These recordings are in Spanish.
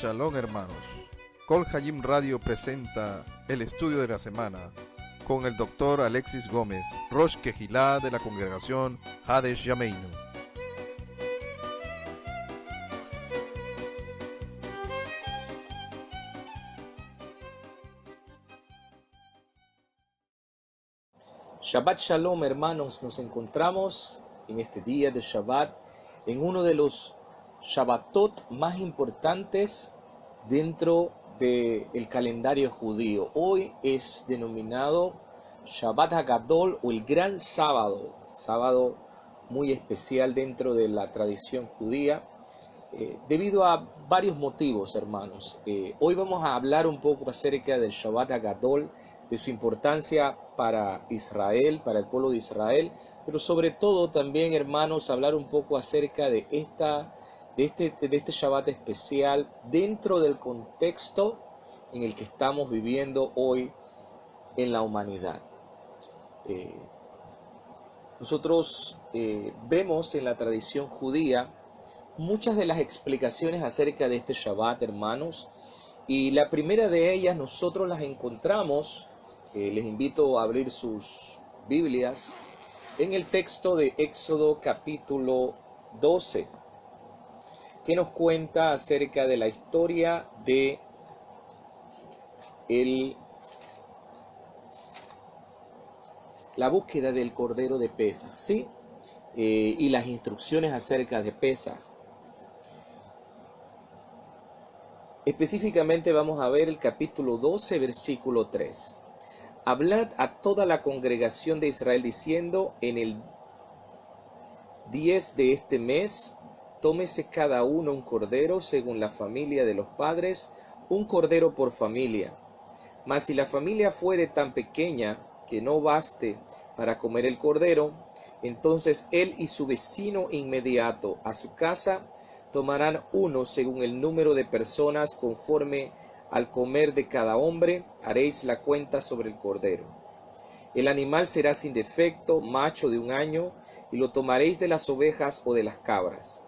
Shalom, hermanos. Kol Hayim Radio presenta el estudio de la semana con el doctor Alexis Gómez, Rosh Kehilá de la congregación Hades Yameinu. Shabbat Shalom, hermanos. Nos encontramos en este día de Shabbat en uno de los Shabbatot más importantes dentro del calendario judío. Hoy es denominado Shabbat HaGadol, o el Gran Sábado, sábado muy especial dentro de la tradición judía, debido a varios motivos, hermanos. Hoy vamos a hablar un poco acerca del Shabbat HaGadol, de su importancia para Israel, para el pueblo de Israel, pero sobre todo también, hermanos, hablar un poco acerca de este Shabbat especial dentro del contexto en el que estamos viviendo hoy en la humanidad. Nosotros vemos en la tradición judía muchas de las explicaciones acerca de este Shabbat, hermanos, y la primera de ellas nosotros las encontramos. Les invito a abrir sus Biblias en el texto de Éxodo capítulo 12, que nos cuenta acerca de la historia de la búsqueda del Cordero de Pesaj, ¿sí? Y las instrucciones acerca de Pesaj. Específicamente vamos a ver el capítulo 12, versículo 3. Hablad a toda la congregación de Israel diciendo: en el 10 de este mes, tómese cada uno un cordero según la familia de los padres, un cordero por familia. Mas si la familia fuere tan pequeña que no baste para comer el cordero, entonces él y su vecino inmediato a su casa tomarán uno según el número de personas, conforme al comer de cada hombre, haréis la cuenta sobre el cordero. El animal será sin defecto, macho de 1 año, y lo tomaréis de las ovejas o de las cabras.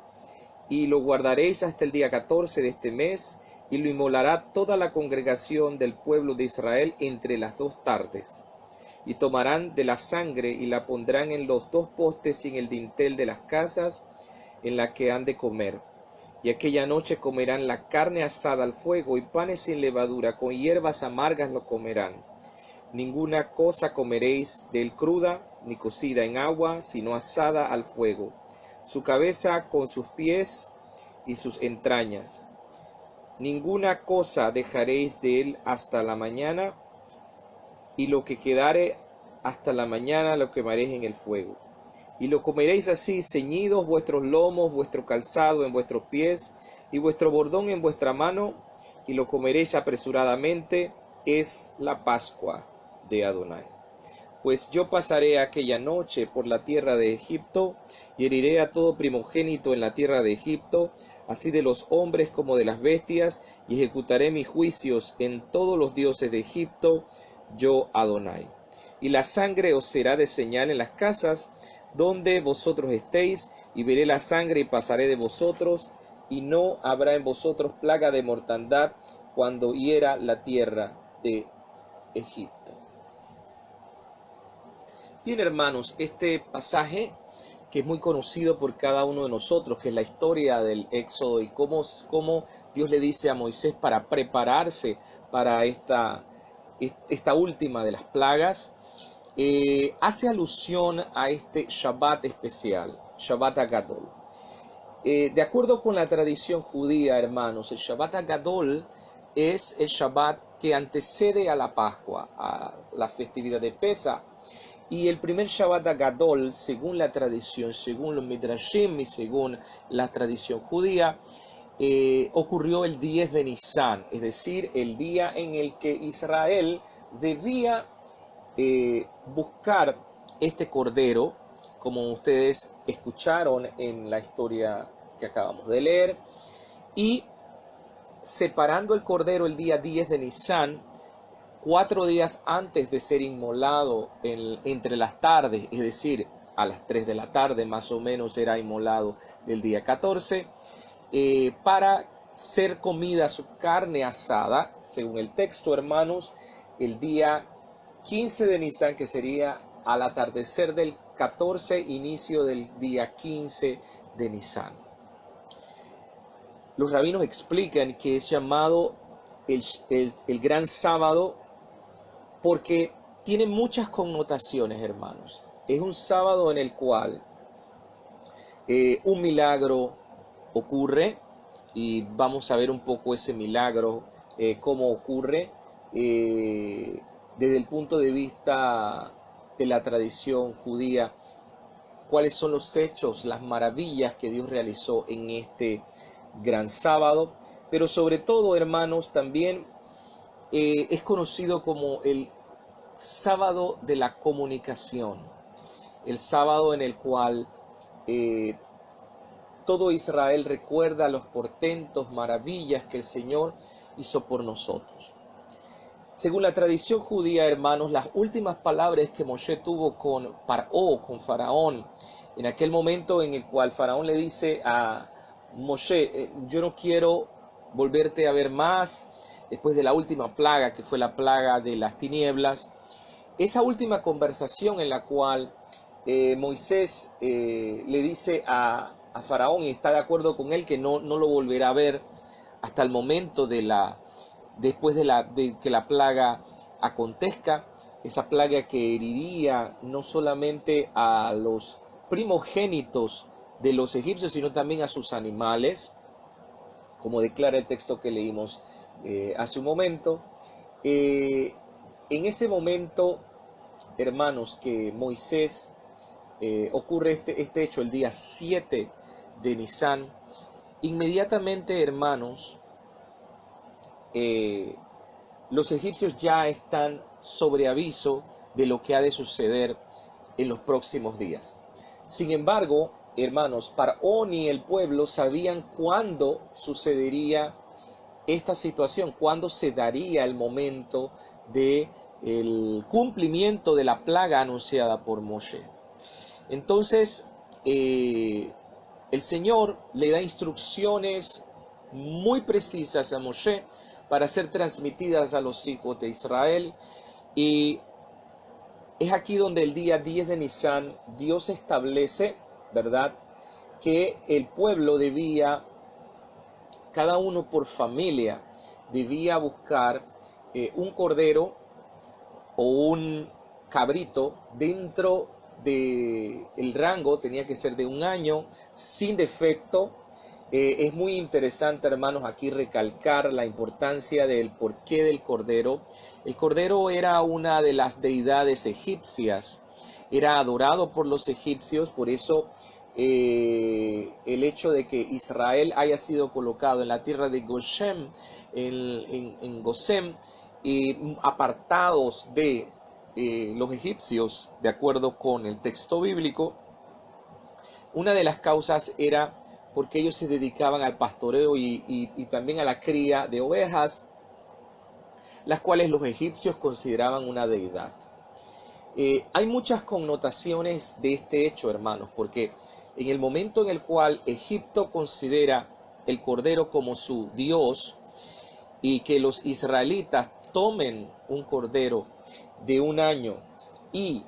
Y lo guardaréis hasta el día 14 de este mes, y lo inmolará toda la congregación del pueblo de Israel entre las 2 tardes. Y tomarán de la sangre y la pondrán en los 2 postes y en el dintel de las casas en las que han de comer. Y aquella noche comerán la carne asada al fuego y panes sin levadura, con hierbas amargas lo comerán. Ninguna cosa comeréis de él cruda, ni cocida en agua, sino asada al fuego. Su cabeza con sus pies y sus entrañas. Ninguna cosa dejaréis de él hasta la mañana, y lo que quedare hasta la mañana lo quemaréis en el fuego. Y lo comeréis así, ceñidos vuestros lomos, vuestro calzado en vuestros pies, y vuestro bordón en vuestra mano, y lo comeréis apresuradamente. Es la Pascua de Adonai. Pues yo pasaré aquella noche por la tierra de Egipto, y heriré a todo primogénito en la tierra de Egipto, así de los hombres como de las bestias, y ejecutaré mis juicios en todos los dioses de Egipto, yo Adonai. Y la sangre os será de señal en las casas donde vosotros estéis, y veré la sangre y pasaré de vosotros, y no habrá en vosotros plaga de mortandad cuando hiera la tierra de Egipto. Bien, hermanos, este pasaje, que es muy conocido por cada uno de nosotros, que es la historia del Éxodo y cómo Dios le dice a Moisés para prepararse para esta última de las plagas, hace alusión a este Shabbat especial, Shabbat HaGadol. De acuerdo con la tradición judía, hermanos, el Shabbat HaGadol es el Shabbat que antecede a la Pascua, a la festividad de Pesaj. Y el primer Shabbat HaGadol, según la tradición, según los Midrashim y según la tradición judía, ocurrió el 10 de Nisan, es decir, el día en el que Israel debía buscar este cordero, como ustedes escucharon en la historia que acabamos de leer, y separando el cordero el día 10 de Nisan, 4 días antes de ser inmolado entre las tardes, es decir, a las 3 de la tarde más o menos era inmolado del día 14, para ser comida su carne asada, según el texto, hermanos, el día 15 de Nisan, que sería al atardecer del 14, inicio del día 15 de Nisan. Los rabinos explican que es llamado el gran sábado porque tiene muchas connotaciones, hermanos. Es un sábado en el cual un milagro ocurre, y vamos a ver un poco ese milagro, cómo ocurre desde el punto de vista de la tradición judía, cuáles son los hechos, las maravillas que Dios realizó en este gran sábado. Pero sobre todo, hermanos, también es conocido como el sábado de la comunicación, el sábado en el cual todo Israel recuerda los portentos, maravillas que el Señor hizo por nosotros. Según la tradición judía, hermanos, las últimas palabras que Moshe tuvo con Paró, con Faraón, en aquel momento en el cual Faraón le dice a Moshe, yo no quiero volverte a ver más, después de la última plaga, que fue la plaga de las tinieblas. Esa última conversación en la cual Moisés le dice a Faraón, y está de acuerdo con él, que no lo volverá a ver hasta el momento después de que la plaga acontezca, esa plaga que heriría no solamente a los primogénitos de los egipcios, sino también a sus animales, como declara el texto que leímos hace un momento. En ese momento, hermanos, que Moisés ocurre este hecho el día 7 de Nisan, inmediatamente, hermanos, los egipcios ya están sobre aviso de lo que ha de suceder en los próximos días. Sin embargo, hermanos, Faraón y el pueblo sabían cuándo sucedería esta situación, cuándo se daría el momento del cumplimiento de la plaga anunciada por Moshe. Entonces, el Señor le da instrucciones muy precisas a Moshe para ser transmitidas a los hijos de Israel, y es aquí donde el día 10 de Nisan Dios establece, ¿verdad?, que el pueblo debía, cada uno por familia, debía buscar un cordero o un cabrito dentro del rango, tenía que ser de 1 año, sin defecto. Es muy interesante, hermanos, aquí recalcar la importancia del porqué del cordero. El cordero era una de las deidades egipcias, era adorado por los egipcios, por eso el hecho de que Israel haya sido colocado en la tierra de Goshen, en Gosén, apartados de los egipcios, de acuerdo con el texto bíblico, una de las causas era porque ellos se dedicaban al pastoreo y también a la cría de ovejas, las cuales los egipcios consideraban una deidad. Hay muchas connotaciones de este hecho, hermanos, porque en el momento en el cual Egipto considera el cordero como su Dios, y que los israelitas tomen un cordero de 1 año y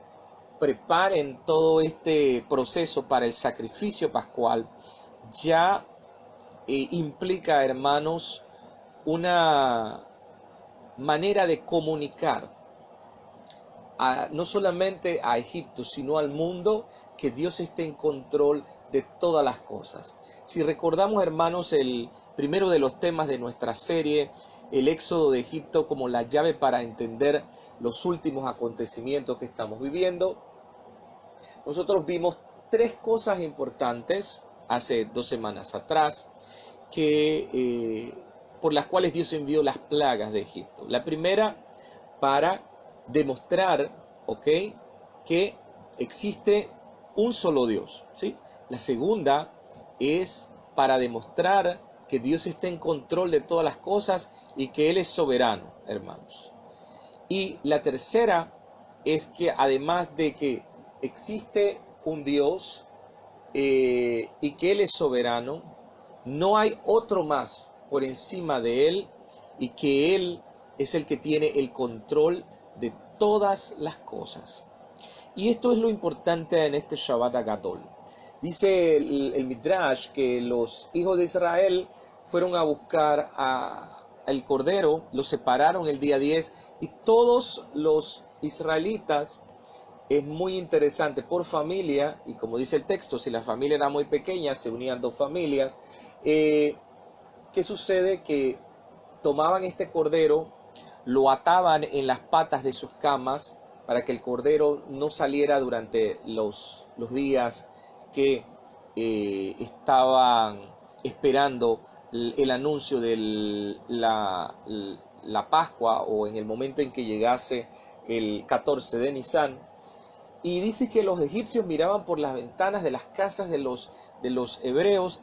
preparen todo este proceso para el sacrificio pascual, ya implica, hermanos, una manera de comunicar no solamente a Egipto, sino al mundo, que Dios esté en control de todas las cosas. Si recordamos, hermanos, el primero de los temas de nuestra serie, el éxodo de Egipto como la llave para entender los últimos acontecimientos que estamos viviendo, nosotros vimos 3 cosas importantes hace 2 semanas atrás, por las cuales Dios envió las plagas de Egipto. La primera, para demostrar, que existe un solo Dios, ¿sí? La segunda es para demostrar que Dios está en control de todas las cosas y que Él es soberano, hermanos. Y la tercera es que, además de que existe un Dios y que Él es soberano, no hay otro más por encima de él y que él es el que tiene el control de todas las cosas. Y esto es lo importante en este Shabbat Agadol. Dice el Midrash que los hijos de Israel fueron a buscar al cordero, lo separaron el día 10 y todos los israelitas, es muy interesante, por familia, y como dice el texto, si la familia era muy pequeña, se unían dos familias. ¿Qué sucede? Que tomaban este cordero, lo ataban en las patas de sus camas para que el cordero no saliera durante los días que estaban esperando el anuncio de la Pascua, o en el momento en que llegase el 14 de Nisan. Y dice que los egipcios miraban por las ventanas de las casas de los hebreos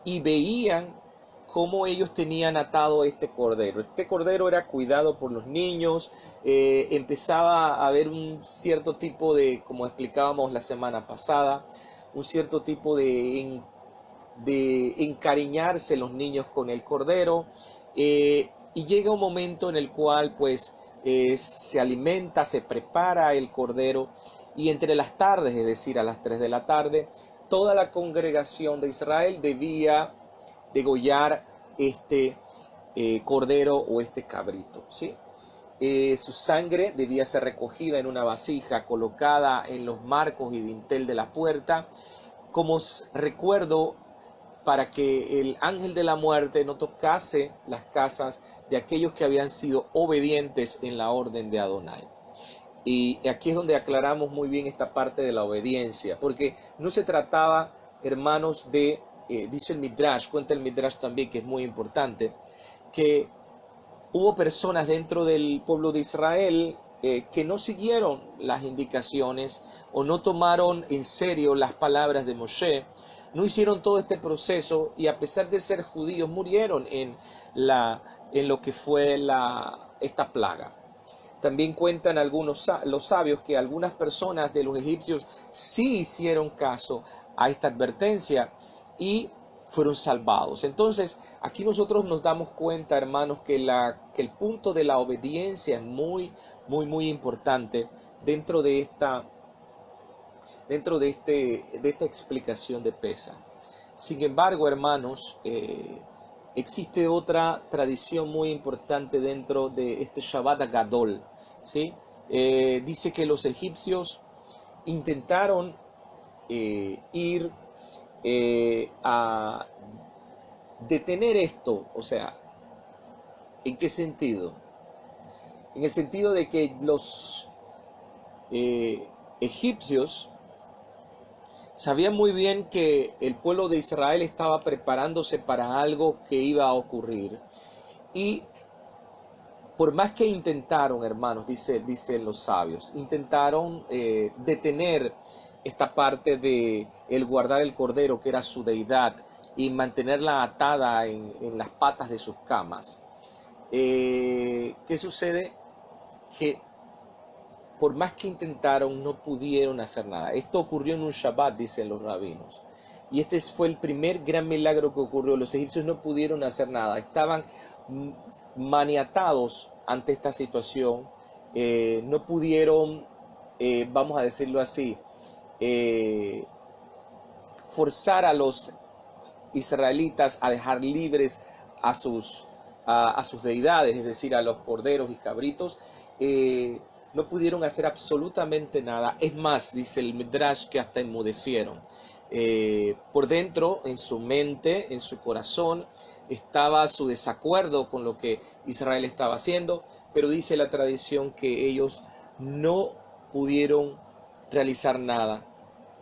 y veían cómo ellos tenían atado este cordero. Este cordero era cuidado por los niños, empezaba a haber un cierto tipo de, como explicábamos la semana pasada, un cierto tipo de encariñarse los niños con el cordero, y llega un momento en el cual pues se alimenta, se prepara el cordero, y entre las tardes, es decir, a las 3 de la tarde, toda la congregación de Israel debía degollar este cordero o este cabrito, ¿sí? Su sangre debía ser recogida en una vasija colocada en los marcos y dintel de la puerta, como recuerdo, para que el ángel de la muerte no tocase las casas de aquellos que habían sido obedientes en la orden de Adonai. Y aquí es donde aclaramos muy bien esta parte de la obediencia, porque no se trataba, hermanos, de, dice el Midrash, cuenta el Midrash también, que es muy importante, que hubo personas dentro del pueblo de Israel que no siguieron las indicaciones o no tomaron en serio las palabras de Moshe, no hicieron todo este proceso y a pesar de ser judíos murieron en lo que fue esta plaga. También cuentan los sabios que algunas personas de los egipcios sí hicieron caso a esta advertencia y fueron salvados. Entonces, aquí nosotros nos damos cuenta, hermanos, que el punto de la obediencia es muy, muy, muy importante dentro de esta explicación de Pesaj. Sin embargo, hermanos, existe otra tradición muy importante dentro de este Shabbat Agadol, ¿sí? Dice que los egipcios intentaron ir a detener esto. O sea, ¿en qué sentido? En el sentido de que los egipcios sabían muy bien que el pueblo de Israel estaba preparándose para algo que iba a ocurrir. Y por más que intentaron, hermanos, dicen los sabios, intentaron detener esta parte de el guardar el cordero, que era su deidad, y mantenerla atada en las patas de sus camas. ¿Qué sucede? Que por más que intentaron, no pudieron hacer nada. Esto ocurrió en un Shabbat, dicen los rabinos. Y este fue el primer gran milagro que ocurrió. Los egipcios no pudieron hacer nada. Estaban maniatados ante esta situación. No pudieron, vamos a decirlo así, forzar a los israelitas a dejar libres a sus deidades, es decir, a los corderos y cabritos. No pudieron hacer absolutamente nada. Es más, dice el Midrash, que hasta enmudecieron. Por dentro, en su mente, en su corazón, estaba su desacuerdo con lo que Israel estaba haciendo, pero dice la tradición que ellos no pudieron realizar nada,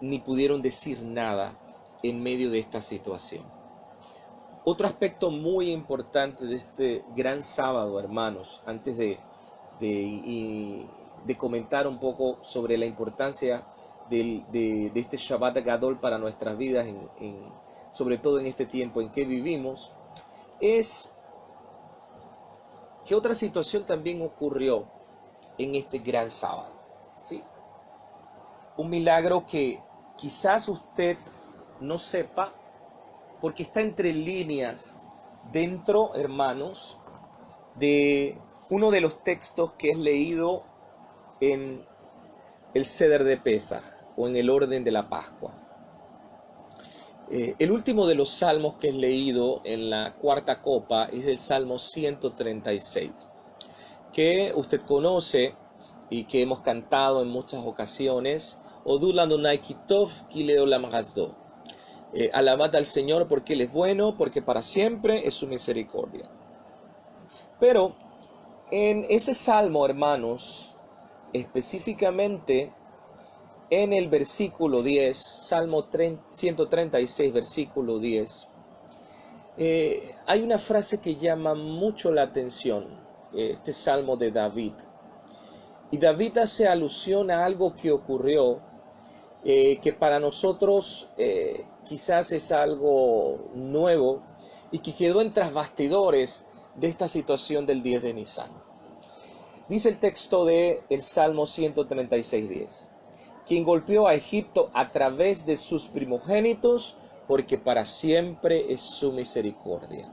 ni pudieron decir nada en medio de esta situación. Otro aspecto muy importante de este gran sábado, hermanos, antes de comentar un poco sobre la importancia de este Shabbat Gadol para nuestras vidas, sobre todo en este tiempo en que vivimos, es que otra situación también ocurrió en este gran sábado, ¿sí? Un milagro que quizás usted no sepa, porque está entre líneas dentro, hermanos, de uno de los textos que es leído en el Seder de Pesaj o en el orden de la Pascua. El último de los salmos que es leído en la cuarta copa es el Salmo 136, que usted conoce y que hemos cantado en muchas ocasiones. Odul Adonai ki tov ki leolam hasdo. Alabad al Señor porque Él es bueno, porque para siempre es su misericordia. Pero en ese salmo, hermanos, específicamente en el versículo 10, Salmo 136, versículo 10, hay una frase que llama mucho la atención, este salmo de David. Y David hace alusión a algo que ocurrió, que para nosotros quizás es algo nuevo y que quedó en tras bastidores de esta situación del 10 de Nisan. Dice el texto del Salmo 136, 10. Quien golpeó a Egipto a través de sus primogénitos, porque para siempre es su misericordia.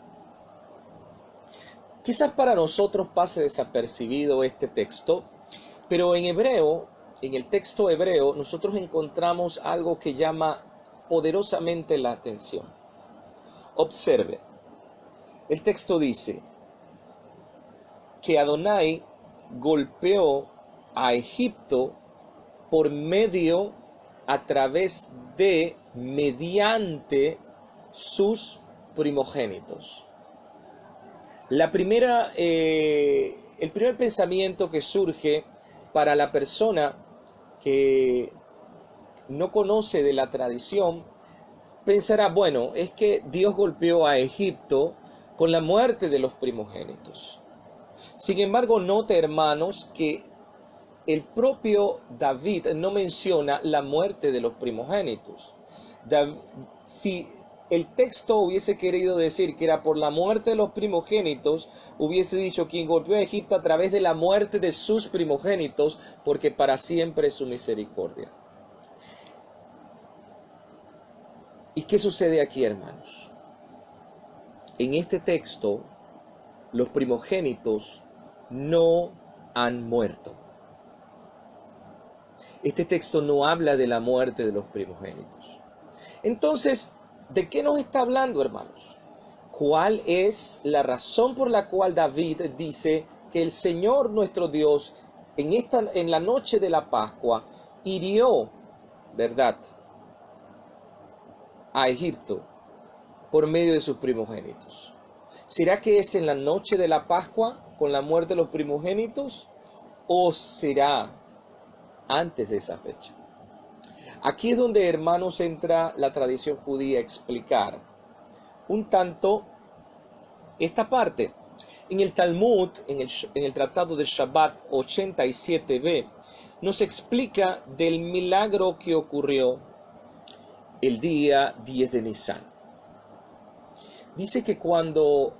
Quizás para nosotros pase desapercibido este texto, pero en hebreo, en el texto hebreo, nosotros encontramos algo que llama poderosamente la atención. Observe, el texto dice que Adonai golpeó a Egipto por medio, a través de, mediante sus primogénitos. El primer pensamiento que surge para la persona que no conoce de la tradición, pensará, bueno, es que Dios golpeó a Egipto con la muerte de los primogénitos. Sin embargo, note, hermanos, que el propio David no menciona la muerte de los primogénitos. Si el texto hubiese querido decir que era por la muerte de los primogénitos, hubiese dicho quien golpeó a Egipto a través de la muerte de sus primogénitos, porque para siempre es su misericordia. ¿Y qué sucede aquí, hermanos? En este texto, los primogénitos no han muerto. Este texto no habla de la muerte de los primogénitos. Entonces, ¿de qué nos está hablando, hermanos? ¿Cuál es la razón por la cual David dice que el Señor nuestro Dios en la noche de la Pascua hirió, ¿verdad?, a Egipto por medio de sus primogénitos? ¿Será que es en la noche de la Pascua con la muerte de los primogénitos o será antes de esa fecha? Aquí es donde, hermanos, entra la tradición judía a explicar un tanto esta parte. En el Talmud, en el Tratado del Shabbat 87b, nos explica del milagro que ocurrió el día 10 de Nisan. Dice que cuando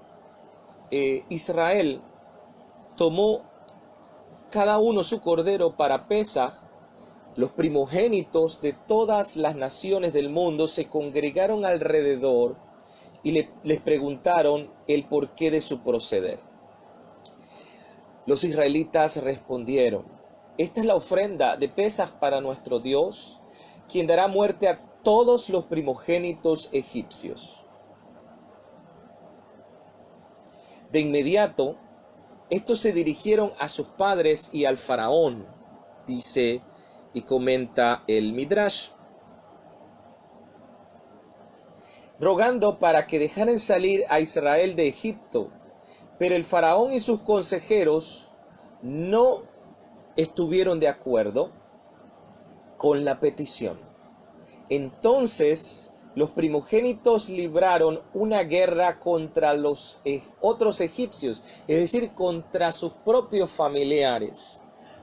Israel tomó cada uno su cordero para Pesaj, los primogénitos de todas las naciones del mundo se congregaron alrededor y les preguntaron el porqué de su proceder. Los israelitas respondieron: esta es la ofrenda de Pesaj para nuestro Dios, quien dará muerte a todos los primogénitos egipcios. De inmediato, estos se dirigieron a sus padres y al faraón, dice y comenta el Midrash, rogando para que dejaran salir a Israel de Egipto. Pero el faraón y sus consejeros no estuvieron de acuerdo con la petición. Entonces los primogénitos libraron una guerra contra los otros egipcios, es decir, contra sus propios familiares,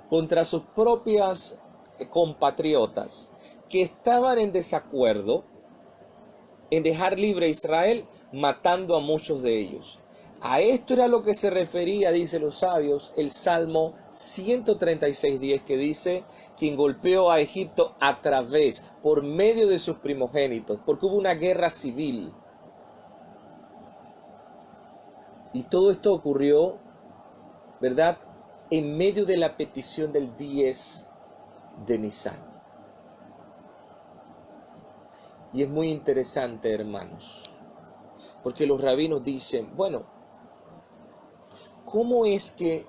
contra sus propias compatriotas, que estaban en desacuerdo en dejar libre a Israel, matando a muchos de ellos. A esto era lo que se refería, dicen los sabios, el Salmo 136:10, que dice: quien golpeó a Egipto a través, por medio de sus primogénitos, porque hubo una guerra civil. Y todo esto ocurrió, ¿verdad?, en medio de la petición del 10 de Nisan. Y es muy interesante, hermanos, porque los rabinos dicen, bueno, ¿cómo es que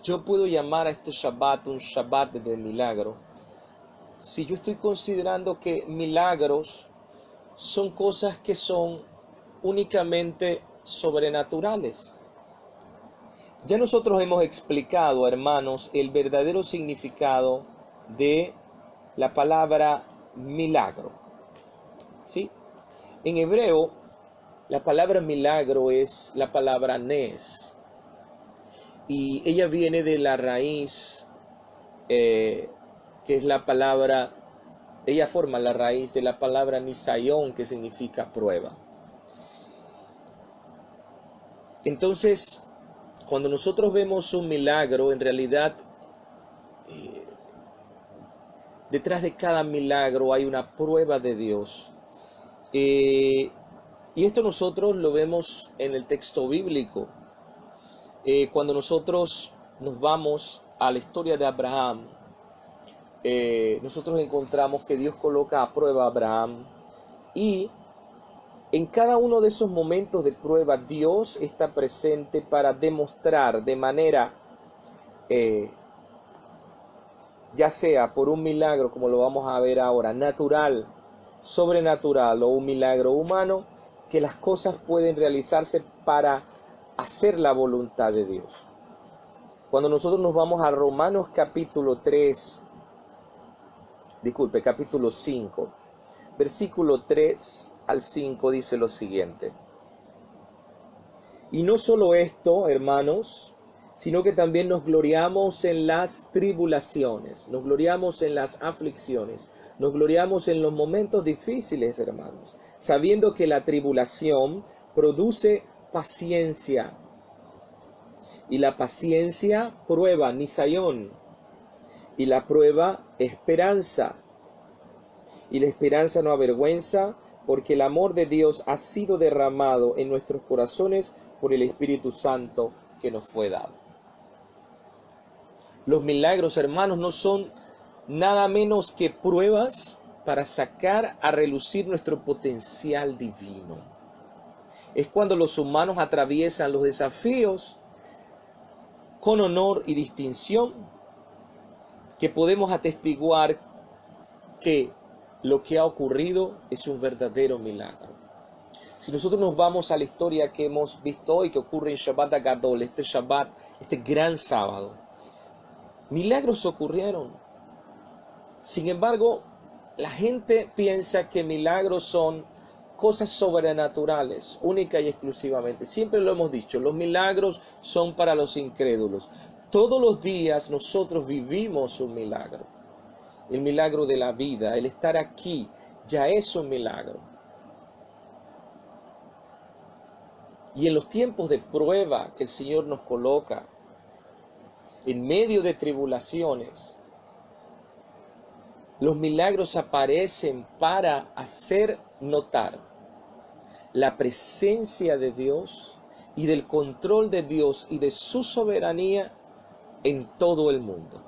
yo puedo llamar a este Shabbat un Shabbat de milagro si yo estoy considerando que milagros son cosas que son únicamente sobrenaturales? Ya nosotros hemos explicado, hermanos, el verdadero significado de la palabra milagro, ¿sí? En hebreo, la palabra milagro es la palabra nes, y ella viene de la raíz, que es la palabra, ella forma la raíz de la palabra nisayón, que significa prueba. Entonces, cuando nosotros vemos un milagro, en realidad, detrás de cada milagro hay una prueba de Dios. Y esto nosotros lo vemos en el texto bíblico. Cuando nosotros nos vamos a la historia de Abraham, nosotros encontramos que Dios coloca a prueba a Abraham, y en cada uno de esos momentos de prueba Dios está presente para demostrar de manera, ya sea por un milagro, como lo vamos a ver ahora, natural, sobrenatural, o un milagro humano, que las cosas pueden realizarse para hacer la voluntad de Dios. Cuando nosotros nos vamos a Romanos capítulo 5, versículo 3 al 5, dice lo siguiente: y no solo esto, hermanos, sino que también nos gloriamos en las tribulaciones, nos gloriamos en las aflicciones, nos gloriamos en los momentos difíciles, hermanos, sabiendo que la tribulación produce paciencia, y la paciencia prueba, nisayón, y la prueba esperanza, y la esperanza no avergüenza, porque el amor de Dios ha sido derramado en nuestros corazones por el Espíritu Santo que nos fue dado. Los milagros, hermanos, no son nada menos que pruebas para sacar a relucir nuestro potencial divino. Es cuando los humanos atraviesan los desafíos con honor y distinción que podemos atestiguar que lo que ha ocurrido es un verdadero milagro. Si nosotros nos vamos a la historia que hemos visto hoy, que ocurre en Shabbat Agadol, este Shabbat, este gran sábado, milagros ocurrieron. Sin embargo, la gente piensa que milagros son cosas sobrenaturales, única y exclusivamente. Siempre lo hemos dicho, los milagros son para los incrédulos. Todos los días nosotros vivimos un milagro. El milagro de la vida, el estar aquí, ya es un milagro. Y en los tiempos de prueba que el Señor nos coloca, en medio de tribulaciones, los milagros aparecen para hacer notar la presencia de Dios y del control de Dios y de su soberanía en todo el mundo.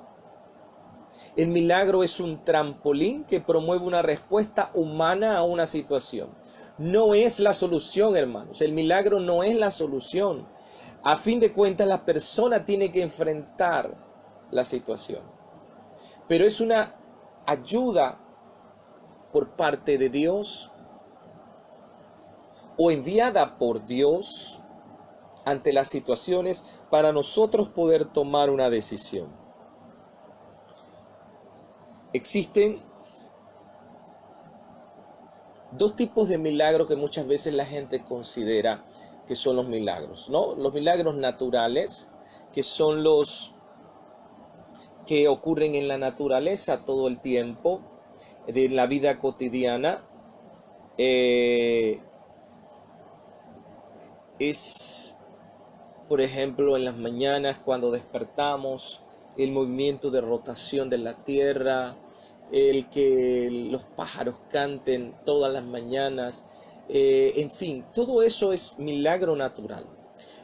El milagro es un trampolín que promueve una respuesta humana a una situación. No es la solución, hermanos. El milagro no es la solución. A fin de cuentas, la persona tiene que enfrentar la situación. Pero es una ayuda por parte de Dios o enviada por Dios ante las situaciones para nosotros poder tomar una decisión. Existen dos tipos de milagros que muchas veces la gente considera que son los milagros, ¿no? Los milagros naturales, que son los que ocurren en la naturaleza todo el tiempo, de la vida cotidiana. Es, por ejemplo, en las mañanas cuando despertamos, el movimiento de rotación de la tierra, el que los pájaros canten todas las mañanas, En fin, todo eso es milagro natural.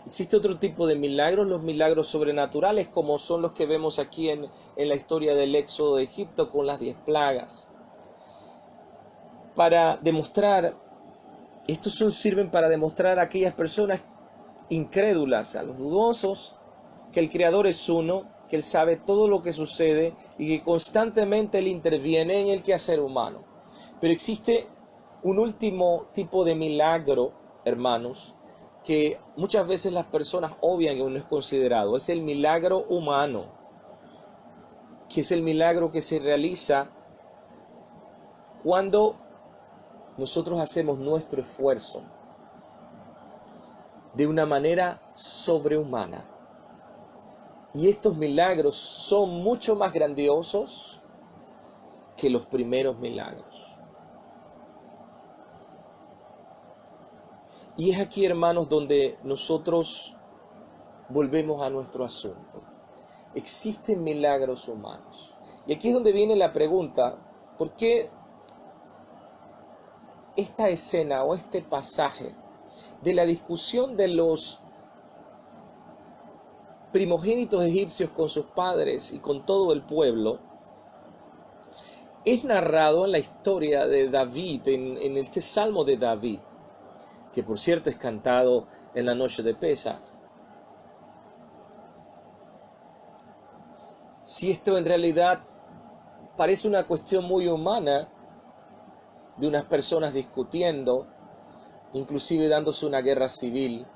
Existe otro tipo de milagros, los milagros sobrenaturales, como son los que vemos aquí en la historia del éxodo de Egipto con las 10 plagas. Para demostrar, sirven para demostrar a aquellas personas incrédulas, a los dudosos, que el Creador es uno, que Él sabe todo lo que sucede y que constantemente Él interviene en el quehacer humano. Pero existe un último tipo de milagro, hermanos, que muchas veces las personas obvian que no es considerado. Es el milagro humano, que es el milagro que se realiza cuando nosotros hacemos nuestro esfuerzo de una manera sobrehumana. Y estos milagros son mucho más grandiosos que los primeros milagros. Y es aquí, hermanos, donde nosotros volvemos a nuestro asunto. Existen milagros humanos. Y aquí es donde viene la pregunta, ¿por qué esta escena o este pasaje de la discusión de los primogénitos egipcios con sus padres y con todo el pueblo es narrado en la historia de David, en este Salmo de David, que por cierto es cantado en la noche de Pesaj? Si esto en realidad parece una cuestión muy humana, de unas personas discutiendo, inclusive dándose una guerra civil,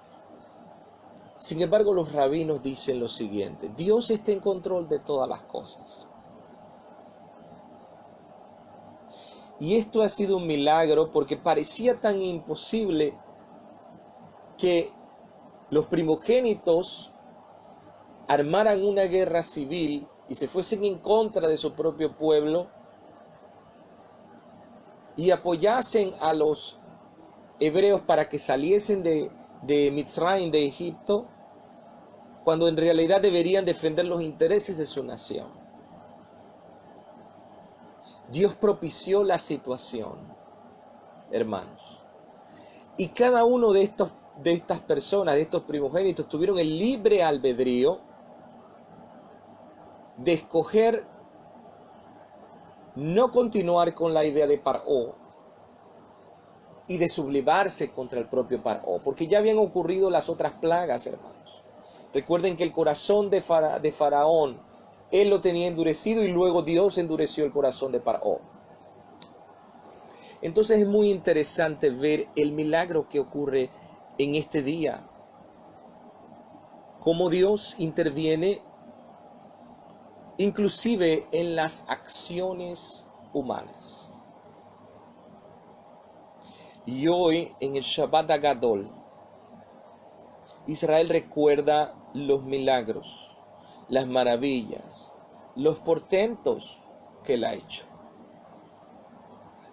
sin embargo los rabinos dicen lo siguiente: Dios está en control de todas las cosas. Y esto ha sido un milagro porque parecía tan imposible que los primogénitos armaran una guerra civil y se fuesen en contra de su propio pueblo y apoyasen a los hebreos para que saliesen de Mitzrayim, de Egipto, cuando en realidad deberían defender los intereses de su nación. Dios propició la situación, hermanos. Y cada uno de estas personas, de estos primogénitos, tuvieron el libre albedrío de escoger no continuar con la idea de Paró y de sublevarse contra el propio Paró, porque ya habían ocurrido las otras plagas, hermanos. Recuerden que el corazón de Faraón, él lo tenía endurecido y luego Dios endureció el corazón de Paró. Entonces es muy interesante ver el milagro que ocurre en este día, cómo Dios interviene inclusive en las acciones humanas. Y hoy, en el Shabbat Agadol, Israel recuerda los milagros, las maravillas, los portentos que Él ha hecho.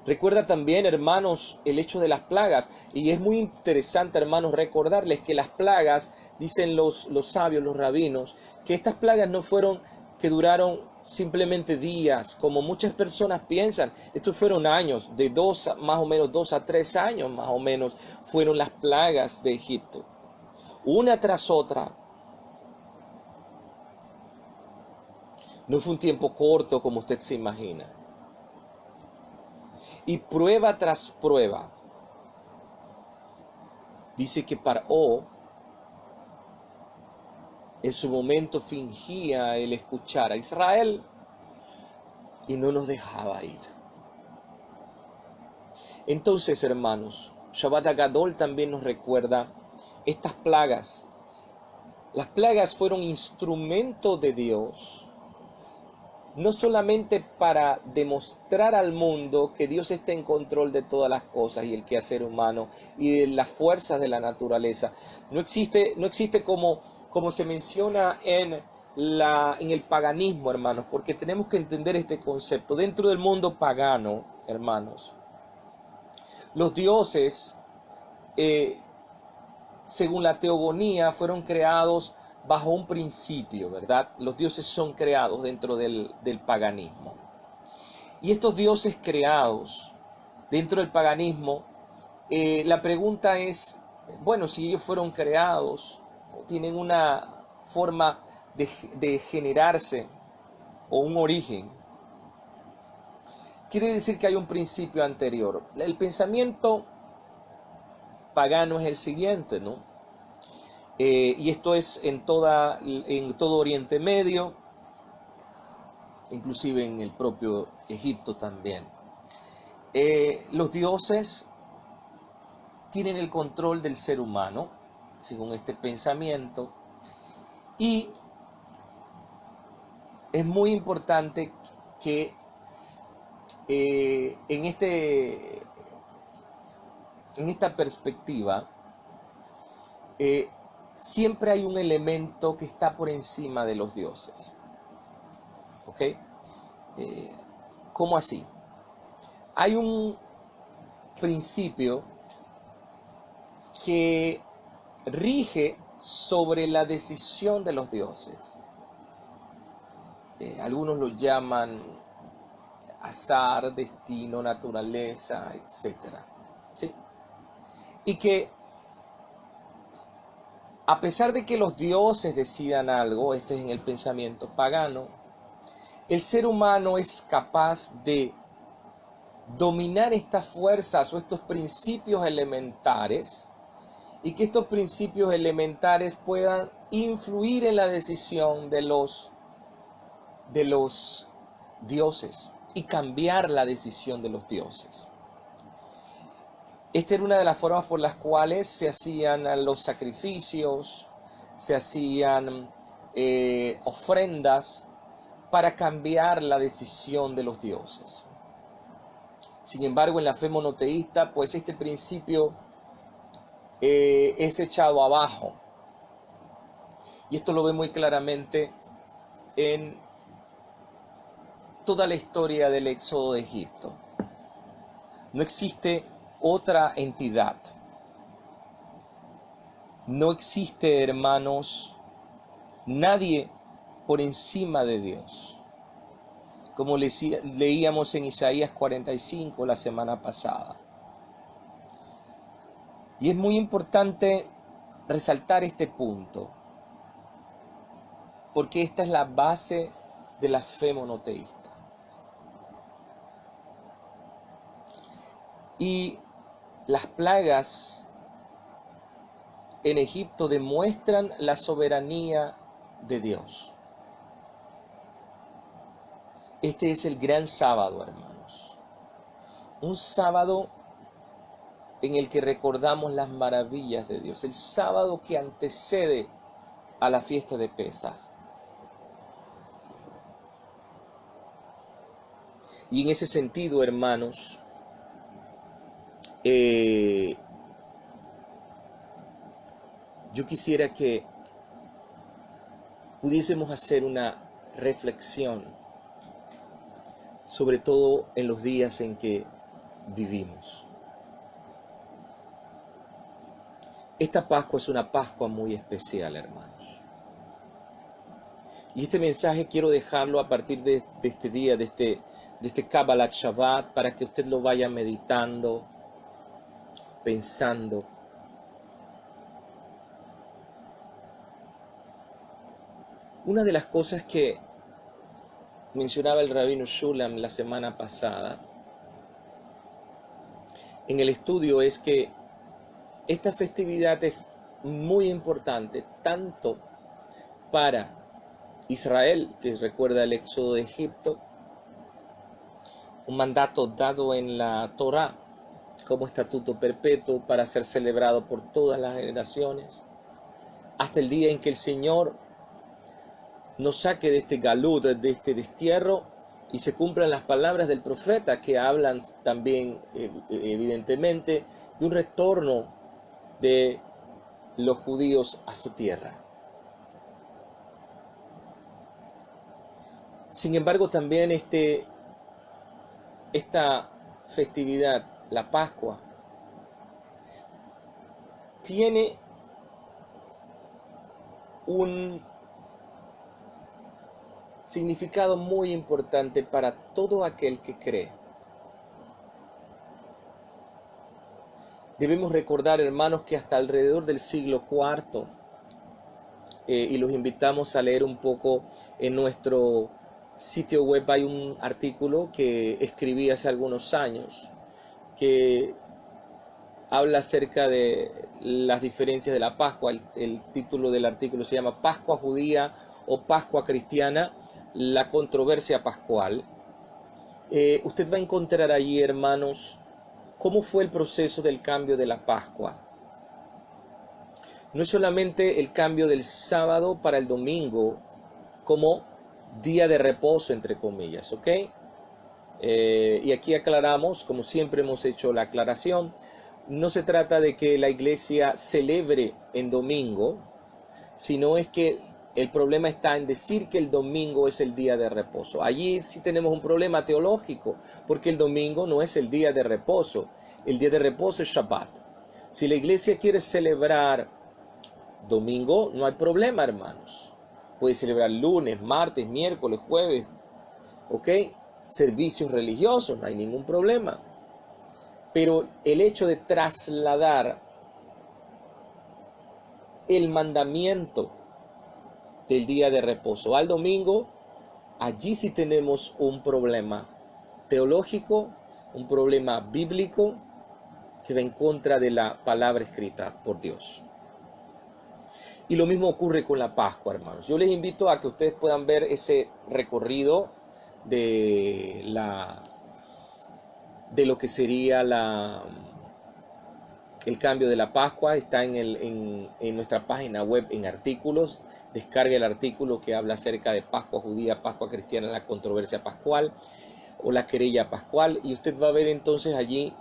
Recuerda también, hermanos, el hecho de las plagas. Y es muy interesante, hermanos, recordarles que las plagas, dicen los sabios, los rabinos, que estas plagas no fueron que duraron simplemente días, como muchas personas piensan. Estos fueron años, más o menos 2 a 3 años, más o menos, fueron las plagas de Egipto, una tras otra. No fue un tiempo corto como usted se imagina. Y prueba tras prueba, dice que Paró en su momento fingía el escuchar a Israel y no nos dejaba ir. Entonces, hermanos, Shabbat Agadol también nos recuerda estas plagas. Las plagas fueron instrumento de Dios, no solamente para demostrar al mundo que Dios está en control de todas las cosas y el quehacer humano y de las fuerzas de la naturaleza. No existe como se menciona en el paganismo, hermanos, porque tenemos que entender este concepto. Dentro del mundo pagano, hermanos, los dioses, según la teogonía, fueron creados bajo un principio, ¿verdad? Los dioses son creados dentro del paganismo. Y estos dioses creados dentro del paganismo la pregunta es, bueno, si ellos fueron creados, tienen una forma de generarse o un origen, quiere decir que hay un principio anterior. El pensamiento pagano es el siguiente, ¿no? Y esto es en todo Oriente Medio, inclusive en el propio Egipto también. Los dioses tienen el control del ser humano, según este pensamiento, y es muy importante que en esta perspectiva siempre hay un elemento que está por encima de los dioses. ¿Ok? ¿Cómo así? Hay un principio que rige sobre la decisión de los dioses. Algunos lo llaman azar, destino, naturaleza, etc. ¿Sí? Y que a pesar de que los dioses decidan algo, este es en el pensamiento pagano, el ser humano es capaz de dominar estas fuerzas o estos principios elementares, y que estos principios elementares puedan influir en la decisión de los dioses y cambiar la decisión de los dioses. Esta era una de las formas por las cuales se hacían los sacrificios, se hacían ofrendas para cambiar la decisión de los dioses. Sin embargo, en la fe monoteísta, pues este principio es echado abajo. Y esto lo ve muy claramente en toda la historia del éxodo de Egipto. No existe otra entidad. No existe, hermanos, nadie por encima de Dios. Como leíamos en Isaías 45 la semana pasada. Y es muy importante resaltar este punto, porque esta es la base de la fe monoteísta. Y las plagas en Egipto demuestran la soberanía de Dios. Este es el gran sábado, hermanos. Un sábado en el que recordamos las maravillas de Dios. El sábado que antecede a la fiesta de Pesaj. Y en ese sentido, hermanos, yo quisiera que pudiésemos hacer una reflexión, sobre todo en los días en que vivimos. Esta Pascua es una Pascua muy especial, hermanos. Y este mensaje quiero dejarlo a partir de este día, de este Kabbalat Shabbat, para que usted lo vaya meditando, pensando. Una de las cosas que mencionaba el rabino Shulam la semana pasada en el estudio es que esta festividad es muy importante tanto para Israel, que recuerda el éxodo de Egipto, un mandato dado en la Torá como estatuto perpetuo para ser celebrado por todas las generaciones, hasta el día en que el Señor nos saque de este galut, de este destierro, y se cumplan las palabras del profeta que hablan también evidentemente de un retorno de los judíos a su tierra. Sin embargo, también esta festividad, la Pascua, tiene un significado muy importante para todo aquel que cree. Debemos recordar, hermanos, que hasta alrededor del siglo IV, y los invitamos a leer un poco en nuestro sitio web, hay un artículo que escribí hace algunos años que habla acerca de las diferencias de la Pascua. El título del artículo se llama Pascua judía o Pascua cristiana, la controversia pascual. Usted va a encontrar allí, hermanos, cómo fue el proceso del cambio de la Pascua. No es solamente el cambio del sábado para el domingo como día de reposo, entre comillas, ¿ok? Y aquí aclaramos, como siempre hemos hecho la aclaración, no se trata de que la iglesia celebre en domingo, sino es que el problema está en decir que el domingo es el día de reposo. Allí sí tenemos un problema teológico, porque el domingo no es el día de reposo. El día de reposo es Shabbat. Si la iglesia quiere celebrar domingo, no hay problema, hermanos. Puede celebrar lunes, martes, miércoles, jueves, ¿ok? Servicios religiosos, no hay ningún problema. Pero el hecho de trasladar el mandamiento del día de reposo al domingo, allí sí tenemos un problema teológico, un problema bíblico que va en contra de la palabra escrita por Dios. Y lo mismo ocurre con la Pascua, hermanos. Yo les invito a que ustedes puedan ver ese recorrido de lo que sería el cambio de la Pascua. Está en nuestra página web en artículos. Descargue el artículo que habla acerca de Pascua judía, Pascua cristiana, la controversia pascual o la querella pascual, y usted va a ver entonces allí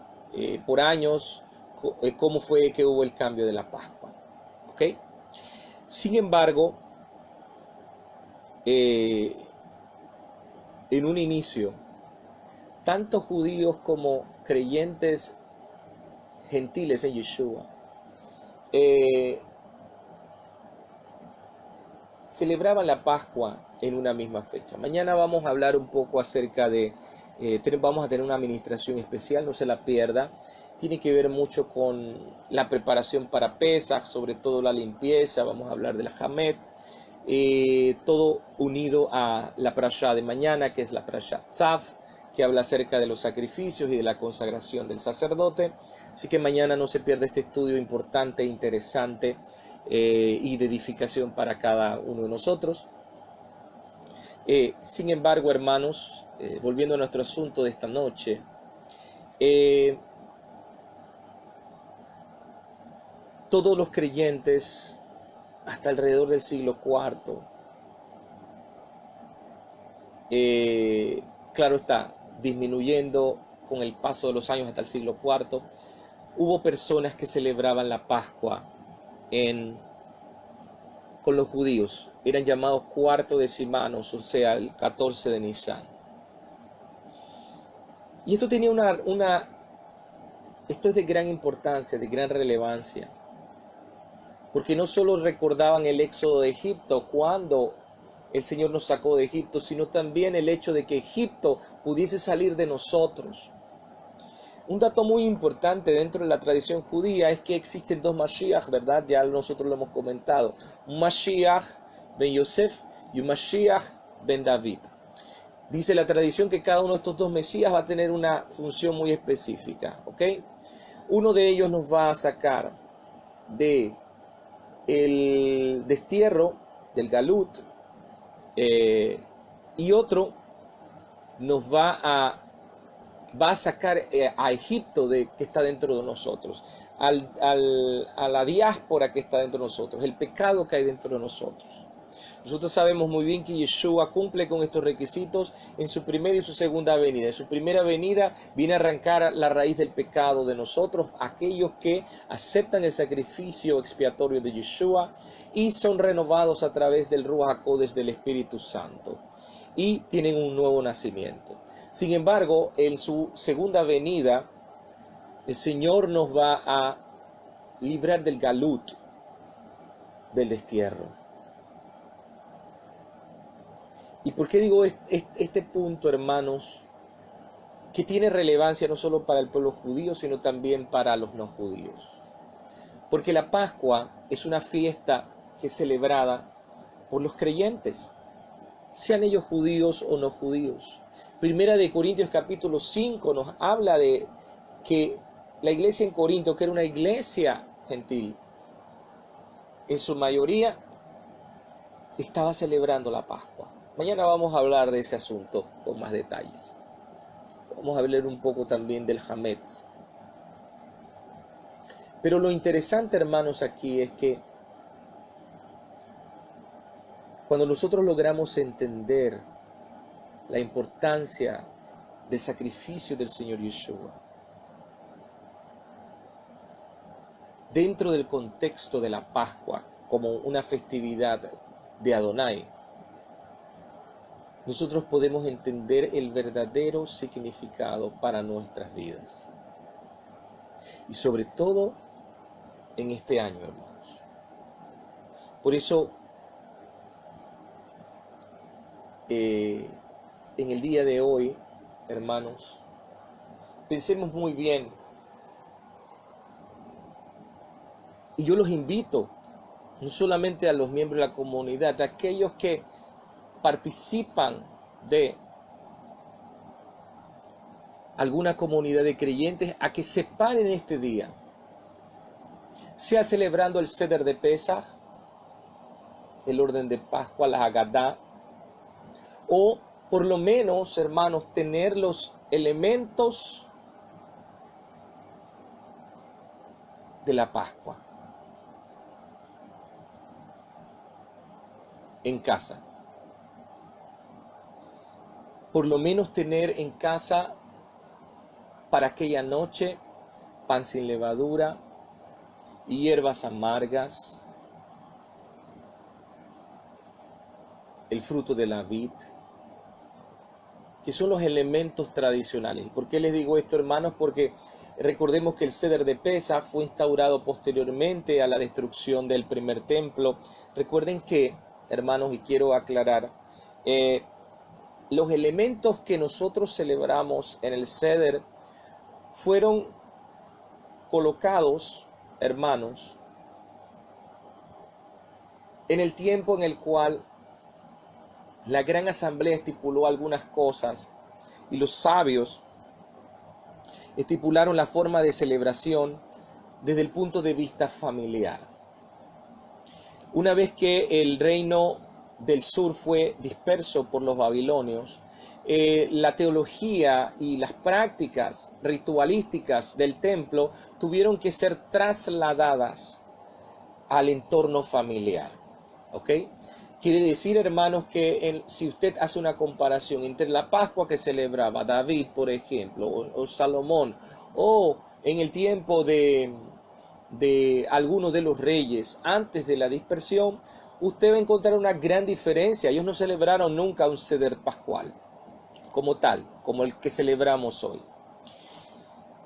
por años cómo fue que hubo el cambio de la Pascua. ¿Ok? Sin embargo, en un inicio, tanto judíos como creyentes gentiles en Yeshua celebraban la Pascua en una misma fecha. Mañana vamos a hablar un poco acerca de, vamos a tener una administración especial, no se la pierda. Tiene que ver mucho con la preparación para Pesach, sobre todo la limpieza. Vamos a hablar de la Hametz, todo unido a la parashá de mañana, que es la parashá Tzaf, que habla acerca de los sacrificios y de la consagración del sacerdote. Así que mañana no se pierda este estudio importante e interesante y de edificación para cada uno de nosotros. Sin embargo, hermanos, volviendo a nuestro asunto de esta noche, todos los creyentes hasta alrededor del siglo IV, claro está, disminuyendo con el paso de los años hasta el siglo IV, hubo personas que celebraban la Pascua con los judíos. Eran llamados cuartodecimanos, o sea, el 14 de Nisan. Y esto tenía esto es de gran importancia, de gran relevancia, porque no solo recordaban el éxodo de Egipto, cuando el Señor nos sacó de Egipto, sino también el hecho de que Egipto pudiese salir de nosotros. Un dato muy importante dentro de la tradición judía es que existen dos Mashiach, ¿verdad? Ya nosotros lo hemos comentado. Un Mashiach ben Yosef y un Mashiach ben David. Dice la tradición que cada uno de estos dos Mesías va a tener una función muy específica, ¿ok? Uno de ellos nos va a sacar del destierro, del Galut, y otro nos va a sacar a Egipto que está dentro de nosotros, a la diáspora que está dentro de nosotros, el pecado que hay dentro de nosotros. Nosotros sabemos muy bien que Yeshua cumple con estos requisitos en su primera y su segunda venida. En su primera venida viene a arrancar la raíz del pecado de nosotros, aquellos que aceptan el sacrificio expiatorio de Yeshua y son renovados a través del Ruach HaKodesh del Espíritu Santo y tienen un nuevo nacimiento. Sin embargo, en su segunda venida, el Señor nos va a librar del galut, del destierro. ¿Y por qué digo este punto, hermanos? que tiene relevancia no solo para el pueblo judío, sino también para los no judíos. Porque la Pascua es una fiesta que es celebrada por los creyentes, sean ellos judíos o no judíos. Primera de Corintios capítulo 5 nos habla de que la iglesia en Corinto, que era una iglesia gentil, en su mayoría estaba celebrando la Pascua. Mañana vamos a hablar de ese asunto con más detalles. Vamos a hablar un poco también del Hametz. Pero lo interesante, hermanos, aquí es que cuando nosotros logramos entender la importancia del sacrificio del Señor Yeshua, dentro del contexto de la Pascua, como una festividad de Adonai, nosotros podemos entender el verdadero significado para nuestras vidas. Y sobre todo en este año, hermanos. Por eso, en el día de hoy, hermanos, pensemos muy bien. Y yo los invito, no solamente a los miembros de la comunidad, a aquellos que participan de alguna comunidad de creyentes, a que se paren este día, sea celebrando el Seder de Pesaj, el orden de Pascua, la Haggadah, o por lo menos, hermanos, tener los elementos de la Pascua en casa. Por lo menos tener en casa para aquella noche pan sin levadura y hierbas amargas, el fruto de la vid, que son los elementos tradicionales. ¿Por qué les digo esto, hermanos? Porque recordemos que el Seder de Pesaj fue instaurado posteriormente a la destrucción del primer templo. Recuerden que, hermanos, y quiero aclarar, los elementos que nosotros celebramos en el Seder fueron colocados, hermanos, en el tiempo en el cual la gran asamblea estipuló algunas cosas y los sabios estipularon la forma de celebración desde el punto de vista familiar. Una vez que el reino del sur fue disperso por los babilonios, la teología y las prácticas ritualísticas del templo tuvieron que ser trasladadas al entorno familiar. ¿Ok? Quiere decir, hermanos, que si usted hace una comparación entre la Pascua que celebraba David, por ejemplo, o Salomón, o en el tiempo de algunos de los reyes antes de la dispersión, usted va a encontrar una gran diferencia. Ellos no celebraron nunca un Seder pascual como tal, como el que celebramos hoy.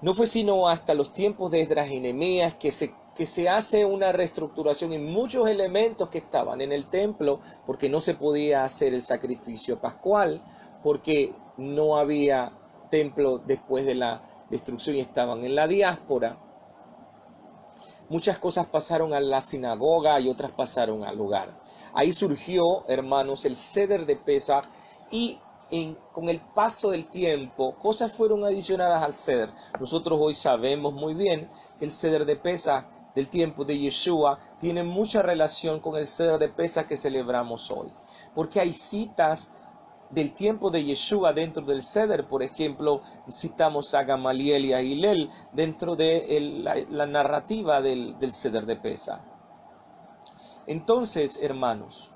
No fue sino hasta los tiempos de Esdras y Nehemías que se hace una reestructuración en muchos elementos que estaban en el templo, porque no se podía hacer el sacrificio pascual, porque no había templo después de la destrucción y estaban en la diáspora. Muchas cosas pasaron a la sinagoga y otras pasaron al hogar. Ahí surgió, hermanos, el Seder de Pesaj y con el paso del tiempo, cosas fueron adicionadas al Seder. Nosotros hoy sabemos muy bien que el Seder de Pesaj del tiempo de Yeshua tiene mucha relación con el Seder de Pesaj que celebramos hoy. Porque hay citas del tiempo de Yeshua dentro del Seder. Por ejemplo, citamos a Gamaliel y a Hillel dentro de la narrativa del Seder de Pesaj. Entonces, hermanos,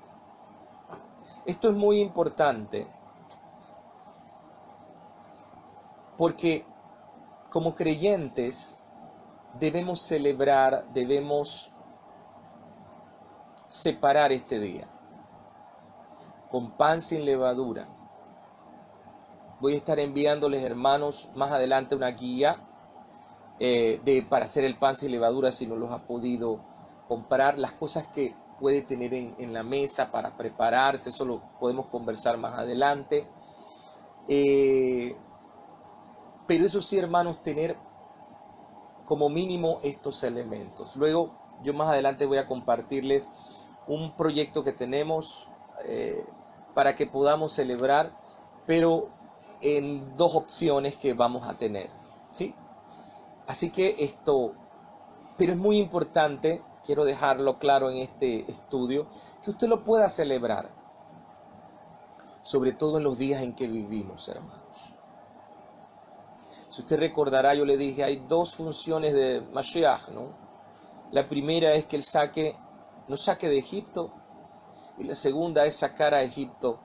esto es muy importante, porque como creyentes debemos celebrar, debemos separar este día con pan sin levadura. Voy a estar enviándoles, hermanos, más adelante una guía para hacer el pan sin levadura, si no los ha podido comprar, las cosas que puede tener en la mesa para prepararse. Eso lo podemos conversar más adelante. Pero eso sí, hermanos, tener como mínimo estos elementos. Luego, yo más adelante voy a compartirles un proyecto que tenemos para que podamos celebrar, pero en dos opciones que vamos a tener, ¿sí? Así que pero es muy importante, quiero dejarlo claro en este estudio, que usted lo pueda celebrar, sobre todo en los días en que vivimos, hermanos. Si usted recordará, yo le dije, hay dos funciones de Mashiach, ¿no? La primera es que Él nos saque de Egipto, y la segunda es sacar a Egipto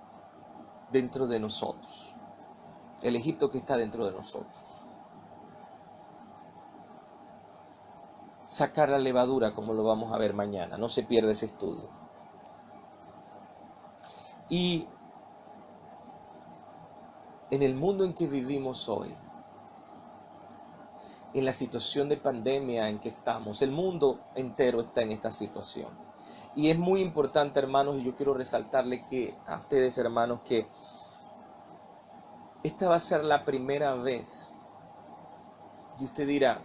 dentro de nosotros. El Egipto que está dentro de nosotros. Sacar la levadura, como lo vamos a ver mañana. No se pierda ese estudio. Y en el mundo en que vivimos hoy, en la situación de pandemia en que estamos, el mundo entero está en esta situación. Y es muy importante, hermanos, y yo quiero resaltarle a ustedes, hermanos, que esta va a ser la primera vez. Y usted dirá,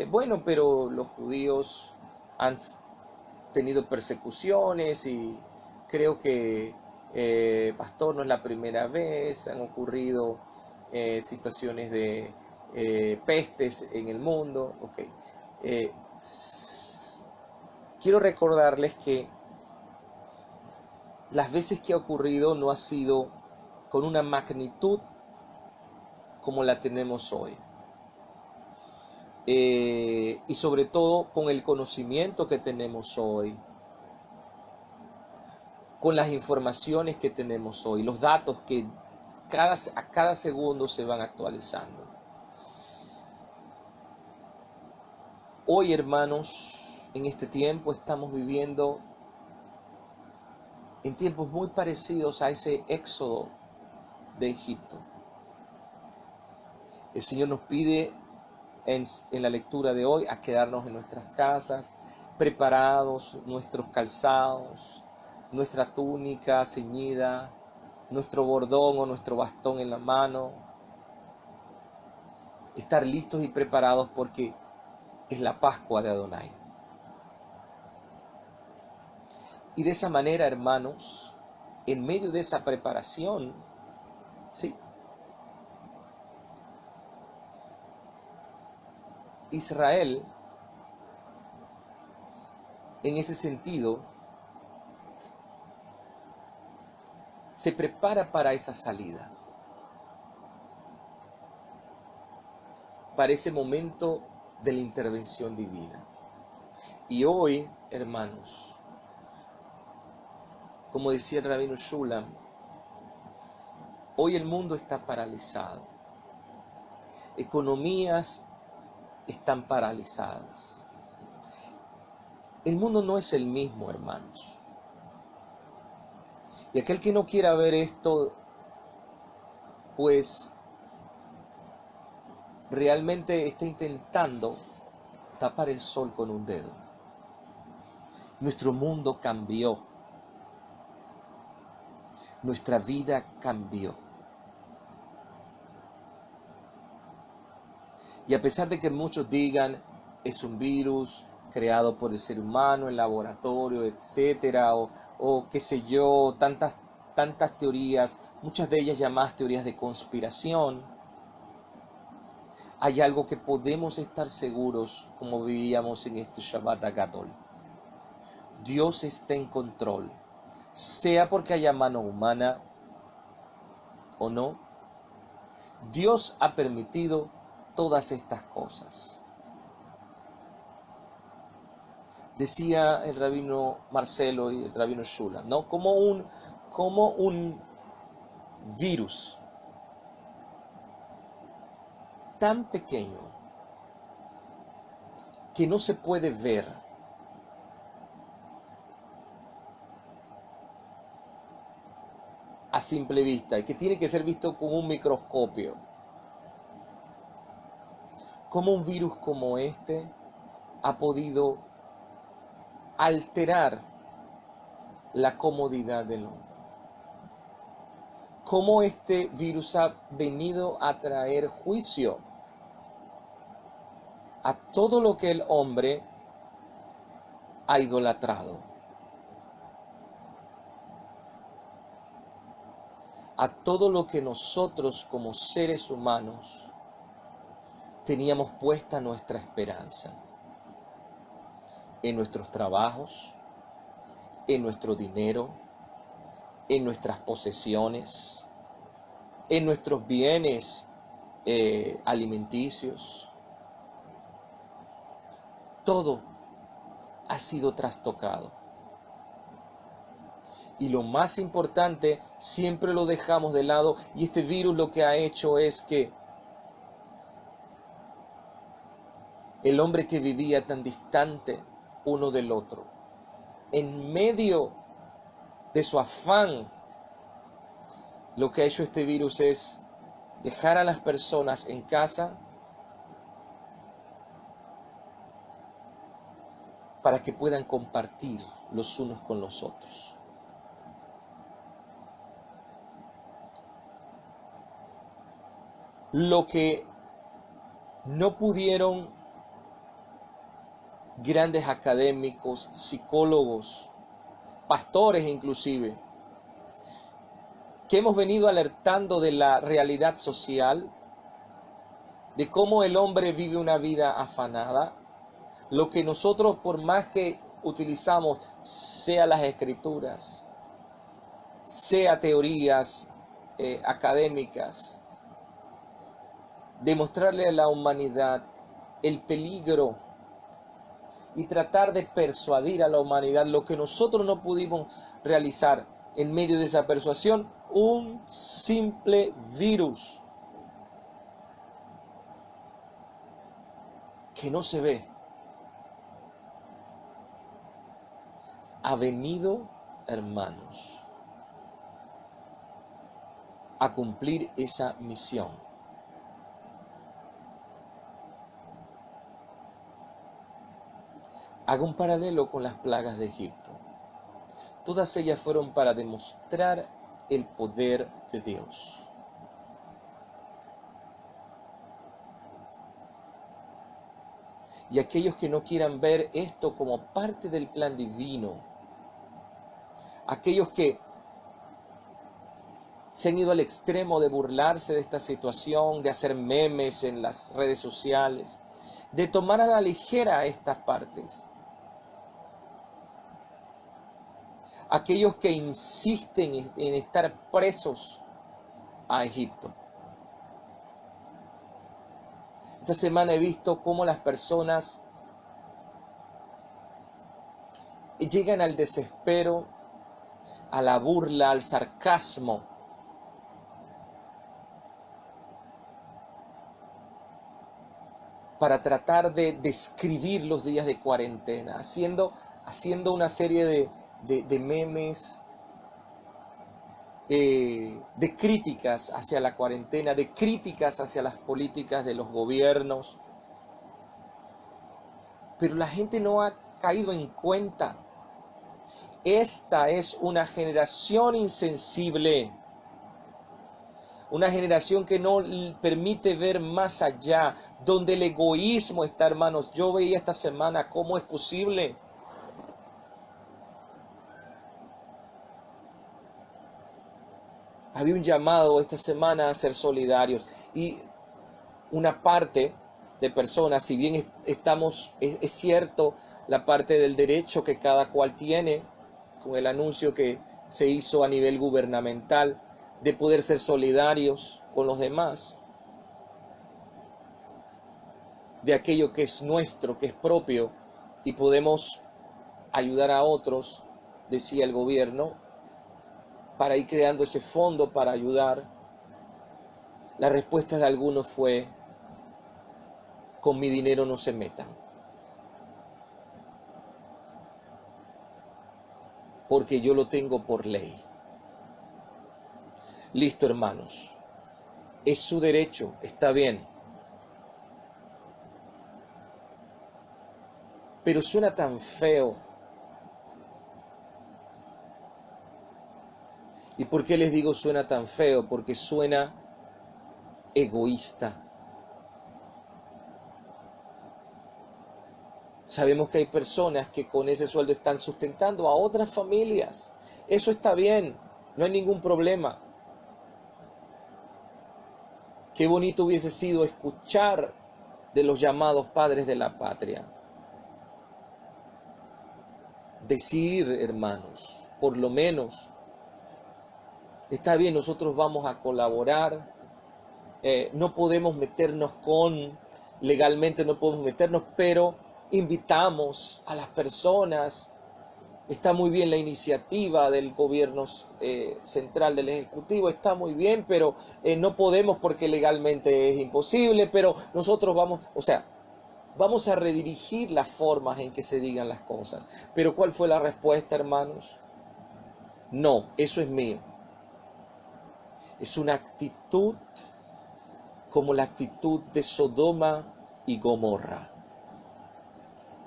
bueno, pero los judíos han tenido persecuciones y creo que, pastor, no es la primera vez, han ocurrido situaciones de pestes en el mundo. Okay. Quiero recordarles que las veces que ha ocurrido no ha sido con una magnitud como la tenemos hoy. Y sobre todo con el conocimiento que tenemos hoy, con las informaciones que tenemos hoy, los datos que a cada segundo se van actualizando. Hoy, hermanos, en este tiempo estamos viviendo en tiempos muy parecidos a ese éxodo de Egipto. El Señor nos pide en la lectura de hoy a quedarnos en nuestras casas, preparados, nuestros calzados, nuestra túnica ceñida, nuestro bordón o nuestro bastón en la mano, estar listos y preparados porque es la Pascua de Adonai. Y de esa manera, hermanos, en medio de esa preparación, ¿sí?, Israel, en ese sentido, se prepara para esa salida, para ese momento de la intervención divina. Y hoy, hermanos, como decía el rabino Shulam, hoy el mundo está paralizado. Economías están paralizadas. El mundo no es el mismo, hermanos. Y aquel que no quiera ver esto, pues realmente está intentando tapar el sol con un dedo. Nuestro mundo cambió. Nuestra vida cambió. Y a pesar de que muchos digan, es un virus creado por el ser humano, en laboratorio, etcétera, o qué sé yo, tantas teorías, muchas de ellas llamadas teorías de conspiración, hay algo que podemos estar seguros, como vivíamos en este Shabbat Agadol. Dios está en control, sea porque haya mano humana o no. Dios ha permitido todas estas cosas. Decía el rabino Marcelo y el rabino Shula, ¿no? Como un virus tan pequeño que no se puede ver a simple vista y que tiene que ser visto con un microscopio. Cómo un virus como este ha podido alterar la comodidad del hombre. cómo este virus ha venido a traer juicio a todo lo que el hombre ha idolatrado, a todo lo que nosotros como seres humanos teníamos puesta nuestra esperanza, en nuestros trabajos, en nuestro dinero, en nuestras posesiones, en nuestros bienes alimenticios. Todo ha sido trastocado. Y lo más importante, siempre lo dejamos de lado, y este virus lo que ha hecho es que el hombre que vivía tan distante uno del otro, en medio de su afán, lo que ha hecho este virus es dejar a las personas en casa para que puedan compartir los unos con los otros. Lo que no pudieron grandes académicos, psicólogos, pastores inclusive, que hemos venido alertando de la realidad social, de cómo el hombre vive una vida afanada, lo que nosotros, por más que utilizamos, sea las escrituras, sea teorías académicas, demostrarle a la humanidad el peligro y tratar de persuadir a la humanidad lo que nosotros no pudimos realizar en medio de esa persuasión, un simple virus que no se ve. Ha venido, hermanos, a cumplir esa misión. Hago un paralelo con las plagas de Egipto. Todas ellas fueron para demostrar el poder de Dios. Y aquellos que no quieran ver esto como parte del plan divino, aquellos que se han ido al extremo de burlarse de esta situación, de hacer memes en las redes sociales, de tomar a la ligera estas partes, aquellos que insisten en estar presos a Egipto. Esta semana he visto cómo las personas llegan al desespero, a la burla, al sarcasmo, para tratar de describir los días de cuarentena, haciendo una serie de memes, de críticas hacia la cuarentena, de críticas hacia las políticas de los gobiernos. Pero la gente no ha caído en cuenta. Esta es una generación insensible, una generación que no permite ver más allá, donde el egoísmo está, hermanos. Yo veía esta semana cómo es posible había un llamado esta semana a ser solidarios, y una parte de personas, si bien es cierto la parte del derecho que cada cual tiene, con el anuncio que se hizo a nivel gubernamental, de poder ser solidarios con los demás, de aquello que es nuestro, que es propio, y podemos ayudar a otros, decía el gobierno, para ir creando ese fondo para ayudar. La respuesta de algunos fue: con mi dinero no se metan, porque yo lo tengo por ley. Listo, hermanos, es su derecho, está bien. Pero suena tan feo. ¿Y por qué les digo suena tan feo? Porque suena egoísta. Sabemos que hay personas que con ese sueldo están sustentando a otras familias. Eso está bien, no hay ningún problema. Qué bonito hubiese sido escuchar de los llamados padres de la patria. Decir, hermanos, por lo menos, está bien, nosotros vamos a colaborar, no podemos meternos legalmente no podemos meternos, pero invitamos a las personas. Está muy bien la iniciativa del gobierno central, del Ejecutivo, está muy bien, pero no podemos porque legalmente es imposible, pero nosotros vamos a redirigir las formas en que se digan las cosas. Pero ¿cuál fue la respuesta, hermanos? No, eso es mío. Es una actitud como la actitud de Sodoma y Gomorra.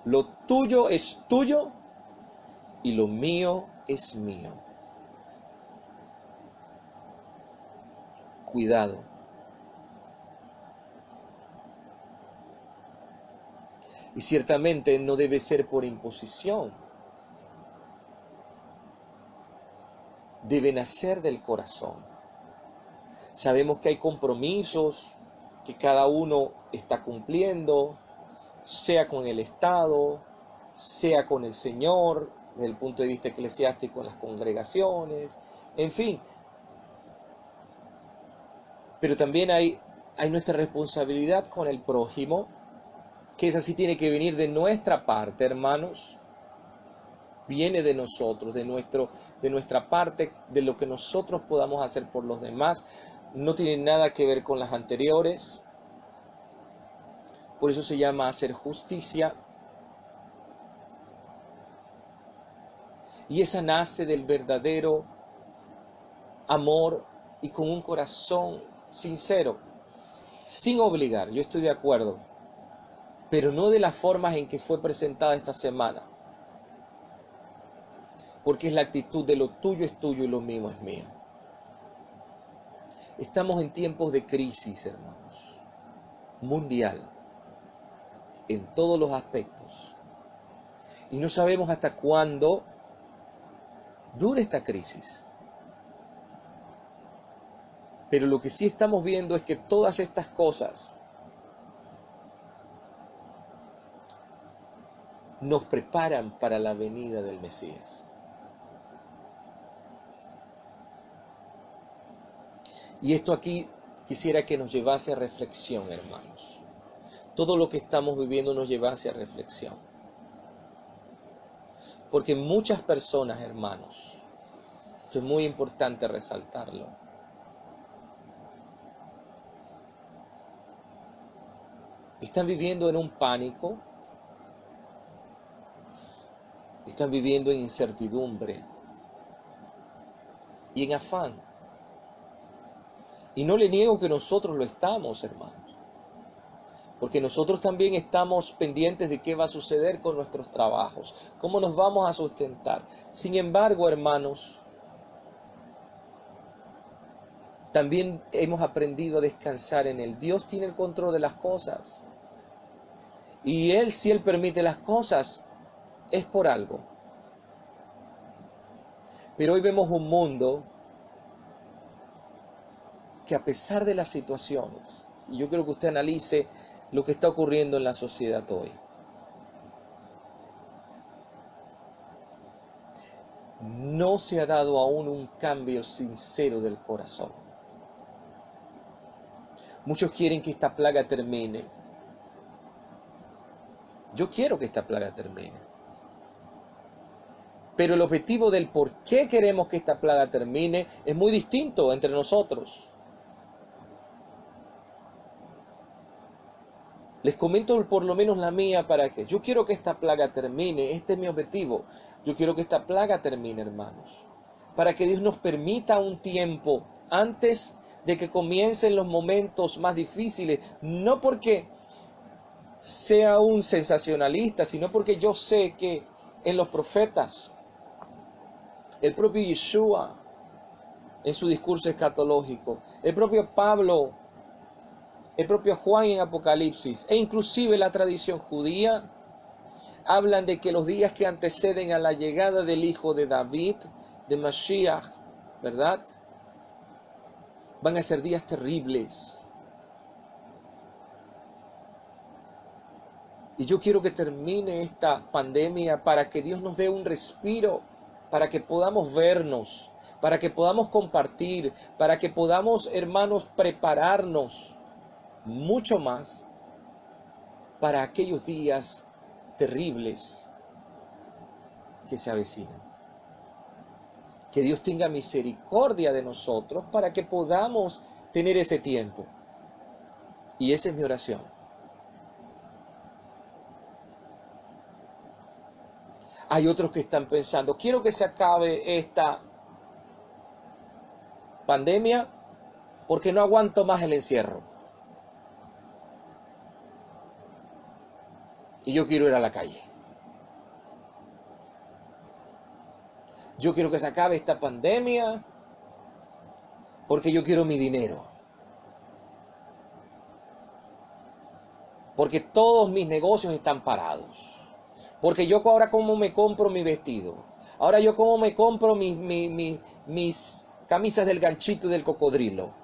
Lo tuyo es tuyo y lo mío es mío. Cuidado. Y ciertamente no debe ser por imposición. Debe nacer del corazón. Sabemos que hay compromisos que cada uno está cumpliendo, sea con el Estado, sea con el Señor, desde el punto de vista eclesiástico en las congregaciones, en fin. Pero también hay nuestra responsabilidad con el prójimo, que esa sí tiene que venir de nuestra parte, hermanos. Viene de nosotros, de nuestra parte, de lo que nosotros podamos hacer por los demás. No tiene nada que ver con las anteriores. Por eso se llama hacer justicia. Y esa nace del verdadero amor y con un corazón sincero, sin obligar. Yo estoy de acuerdo, pero no de las formas en que fue presentada esta semana. Porque es la actitud de lo tuyo es tuyo y lo mío es mío. Estamos en tiempos de crisis, hermanos, mundial, en todos los aspectos. Y no sabemos hasta cuándo dure esta crisis. Pero lo que sí estamos viendo es que todas estas cosas nos preparan para la venida del Mesías. Y esto aquí quisiera que nos llevase a reflexión, hermanos. Todo lo que estamos viviendo nos llevase a reflexión. Porque muchas personas, hermanos, esto es muy importante resaltarlo, están viviendo en un pánico, están viviendo en incertidumbre y en afán. Y no le niego que nosotros lo estamos, hermanos. Porque nosotros también estamos pendientes de qué va a suceder con nuestros trabajos, cómo nos vamos a sustentar. Sin embargo, hermanos, también hemos aprendido a descansar en Él. Dios tiene el control de las cosas. Y Él, si Él permite las cosas, es por algo. Pero hoy vemos un mundo que a pesar de las situaciones, y yo quiero que usted analice lo que está ocurriendo en la sociedad hoy, no se ha dado aún un cambio sincero del corazón. Muchos quieren que esta plaga termine. Yo quiero que esta plaga termine. Pero el objetivo del por qué queremos que esta plaga termine es muy distinto entre nosotros. Les comento por lo menos la mía para que yo quiero que esta plaga termine. Este es mi objetivo. Yo quiero que esta plaga termine, hermanos. Para que Dios nos permita un tiempo antes de que comiencen los momentos más difíciles. No porque sea un sensacionalista, sino porque yo sé que en los profetas, el propio Yeshua en su discurso escatológico, el propio Pablo, el propio Juan en Apocalipsis, e inclusive la tradición judía, hablan de que los días que anteceden a la llegada del Hijo de David, de Mashiach, ¿verdad?, van a ser días terribles. Y yo quiero que termine esta pandemia para que Dios nos dé un respiro, para que podamos vernos, para que podamos compartir, para que podamos, hermanos, prepararnos mucho más para aquellos días terribles que se avecinan. Que Dios tenga misericordia de nosotros para que podamos tener ese tiempo. Y esa es mi oración. Hay otros que están pensando, quiero que se acabe esta pandemia porque no aguanto más el encierro. Y yo quiero ir a la calle. Yo quiero que se acabe esta pandemia porque yo quiero mi dinero. Porque todos mis negocios están parados. Porque yo ahora cómo me compro mi vestido. Ahora yo cómo me compro mis camisas del ganchito y del cocodrilo.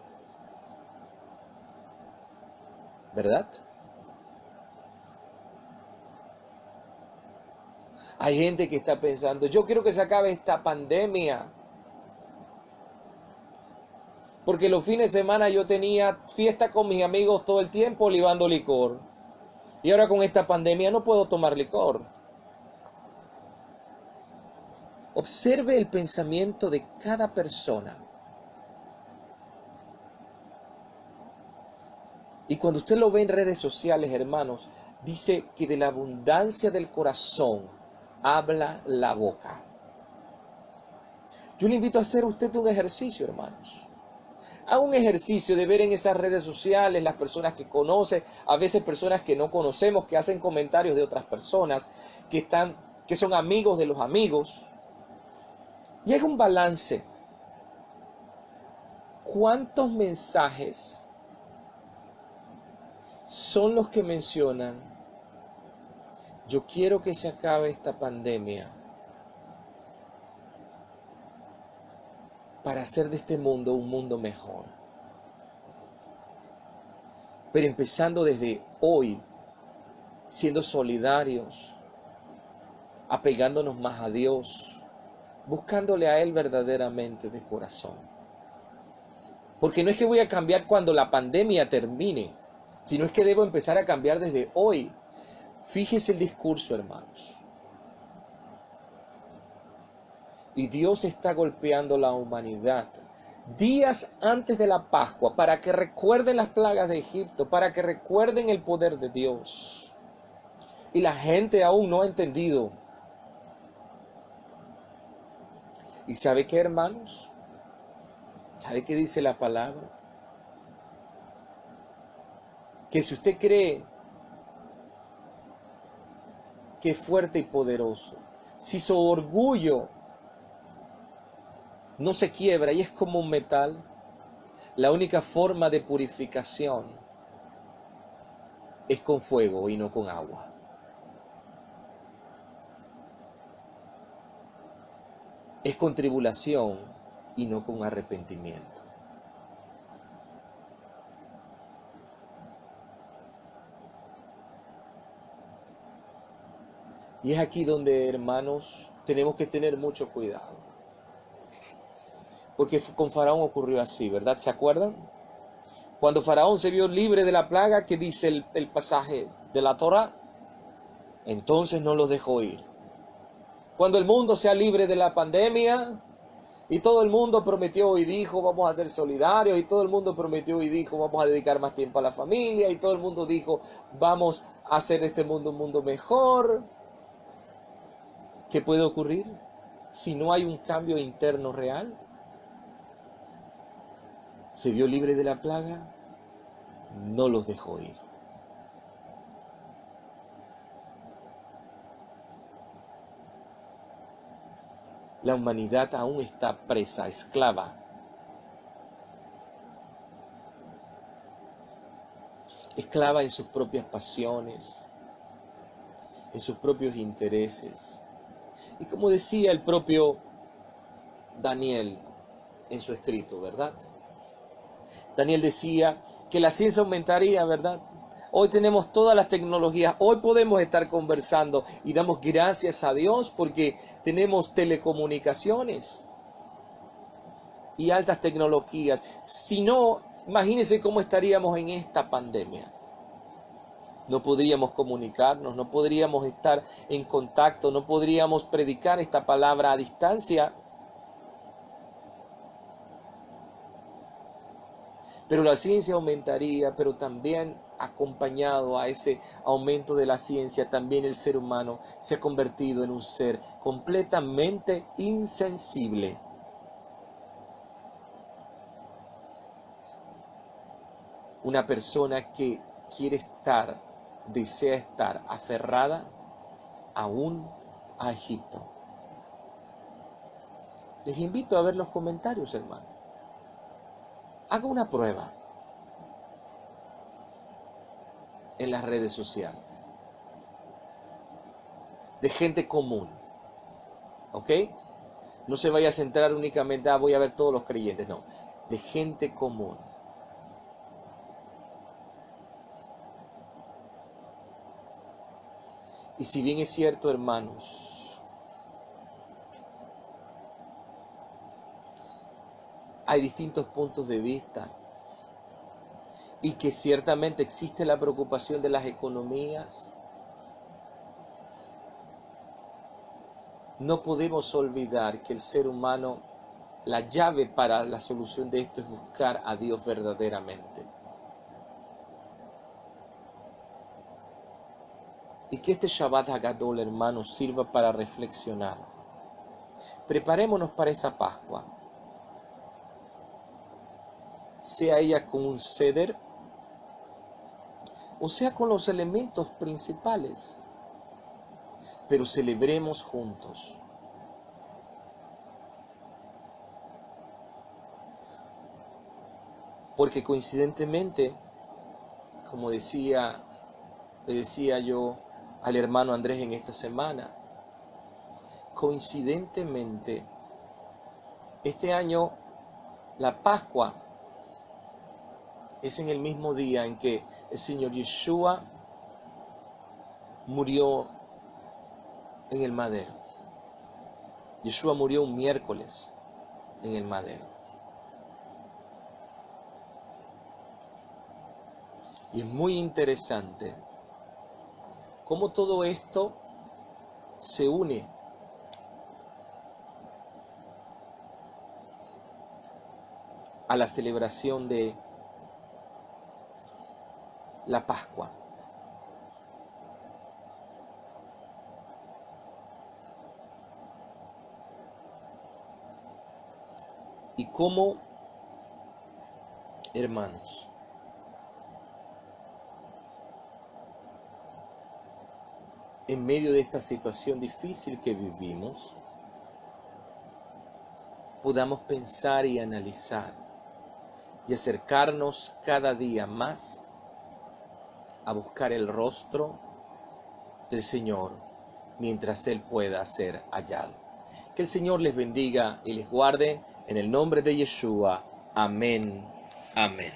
¿Verdad? Hay gente que está pensando, yo quiero que se acabe esta pandemia. Porque los fines de semana yo tenía fiesta con mis amigos todo el tiempo libando licor. Y ahora con esta pandemia no puedo tomar licor. Observe el pensamiento de cada persona. Y cuando usted lo ve en redes sociales, hermanos, dice que de la abundancia del corazón habla la boca. Yo le invito a hacer a usted un ejercicio, hermanos. Haga un ejercicio de ver en esas redes sociales las personas que conoce, a veces personas que no conocemos, que hacen comentarios de otras personas, que son amigos de los amigos. Y haga un balance. ¿Cuántos mensajes son los que mencionan, yo quiero que se acabe esta pandemia para hacer de este mundo un mundo mejor? Pero empezando desde hoy, siendo solidarios, apegándonos más a Dios, buscándole a Él verdaderamente de corazón. Porque no es que voy a cambiar cuando la pandemia termine, sino es que debo empezar a cambiar desde hoy. Fíjese el discurso, hermanos. Y Dios está golpeando la humanidad días antes de la Pascua para que recuerden las plagas de Egipto, para que recuerden el poder de Dios. Y la gente aún no ha entendido. ¿Y sabe qué, hermanos? ¿Sabe qué dice la palabra? Que si usted cree que es fuerte y poderoso, si su orgullo no se quiebra y es como un metal, la única forma de purificación es con fuego y no con agua. Es con tribulación y no con arrepentimiento. Y es aquí donde, hermanos, tenemos que tener mucho cuidado. Porque con Faraón ocurrió así, ¿verdad? ¿Se acuerdan? Cuando Faraón se vio libre de la plaga, que dice el pasaje de la Torá, entonces no los dejó ir. Cuando el mundo sea libre de la pandemia, y todo el mundo prometió y dijo, vamos a ser solidarios, y todo el mundo prometió y dijo, vamos a dedicar más tiempo a la familia, y todo el mundo dijo, vamos a hacer de este mundo un mundo mejor. ¿Qué puede ocurrir si no hay un cambio interno real? Se vio libre de la plaga, no los dejó ir. La humanidad aún está presa, esclava esclava en sus propias pasiones, en sus propios intereses. Y como decía el propio Daniel en su escrito, ¿verdad? Daniel decía que la ciencia aumentaría, ¿verdad? Hoy tenemos todas las tecnologías, hoy podemos estar conversando y damos gracias a Dios porque tenemos telecomunicaciones y altas tecnologías. Si no, imagínense cómo estaríamos en esta pandemia. No podríamos comunicarnos, no podríamos estar en contacto, no podríamos predicar esta palabra a distancia. Pero la ciencia aumentaría, pero también acompañado a ese aumento de la ciencia, también el ser humano se ha convertido en un ser completamente insensible. Una persona que desea estar aferrada aún a Egipto. Les invito a ver los comentarios, hermano. Haga una prueba en las redes sociales de gente común, ¿ok? No se vaya a centrar únicamente, voy a ver todos los creyentes, no, de gente común. Y si bien es cierto, hermanos, hay distintos puntos de vista y que ciertamente existe la preocupación de las economías, no podemos olvidar que el ser humano, la llave para la solución de esto es buscar a Dios verdaderamente. Y que este Shabbat Hagadol, hermanos, sirva para reflexionar. Preparémonos para esa Pascua. Sea ella con un ceder, o sea con los elementos principales, pero celebremos juntos. Porque coincidentemente, como le decía yo al hermano Andrés en esta semana, coincidentemente, este año la Pascua es en el mismo día en que el Señor Yeshua murió en el madero. Yeshua murió un miércoles en el madero. Y es muy interesante cómo todo esto se une a la celebración de la Pascua. Y cómo, hermanos, en medio de esta situación difícil que vivimos, podamos pensar y analizar y acercarnos cada día más a buscar el rostro del Señor mientras Él pueda ser hallado. Que el Señor les bendiga y les guarde en el nombre de Yeshua. Amén. Amén.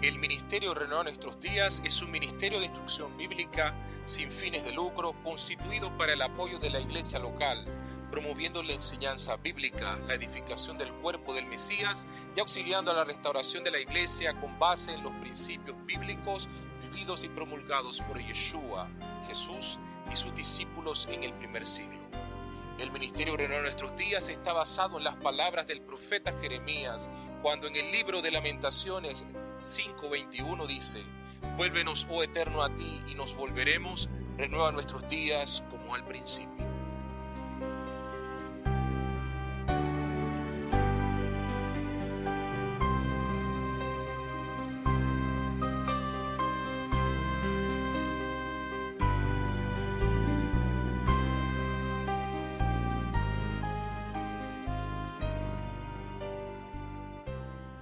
El Ministerio Renueva Nuestros Días es un ministerio de instrucción bíblica sin fines de lucro constituido para el apoyo de la iglesia local, promoviendo la enseñanza bíblica, la edificación del cuerpo del Mesías y auxiliando a la restauración de la iglesia con base en los principios bíblicos vividos y promulgados por Yeshua, Jesús y sus discípulos en el primer siglo. El Ministerio Renueva Nuestros Días está basado en las palabras del profeta Jeremías, cuando en el libro de Lamentaciones 5:21 dice: «Vuélvenos, oh Eterno, a ti, y nos volveremos, renueva nuestros días como al principio».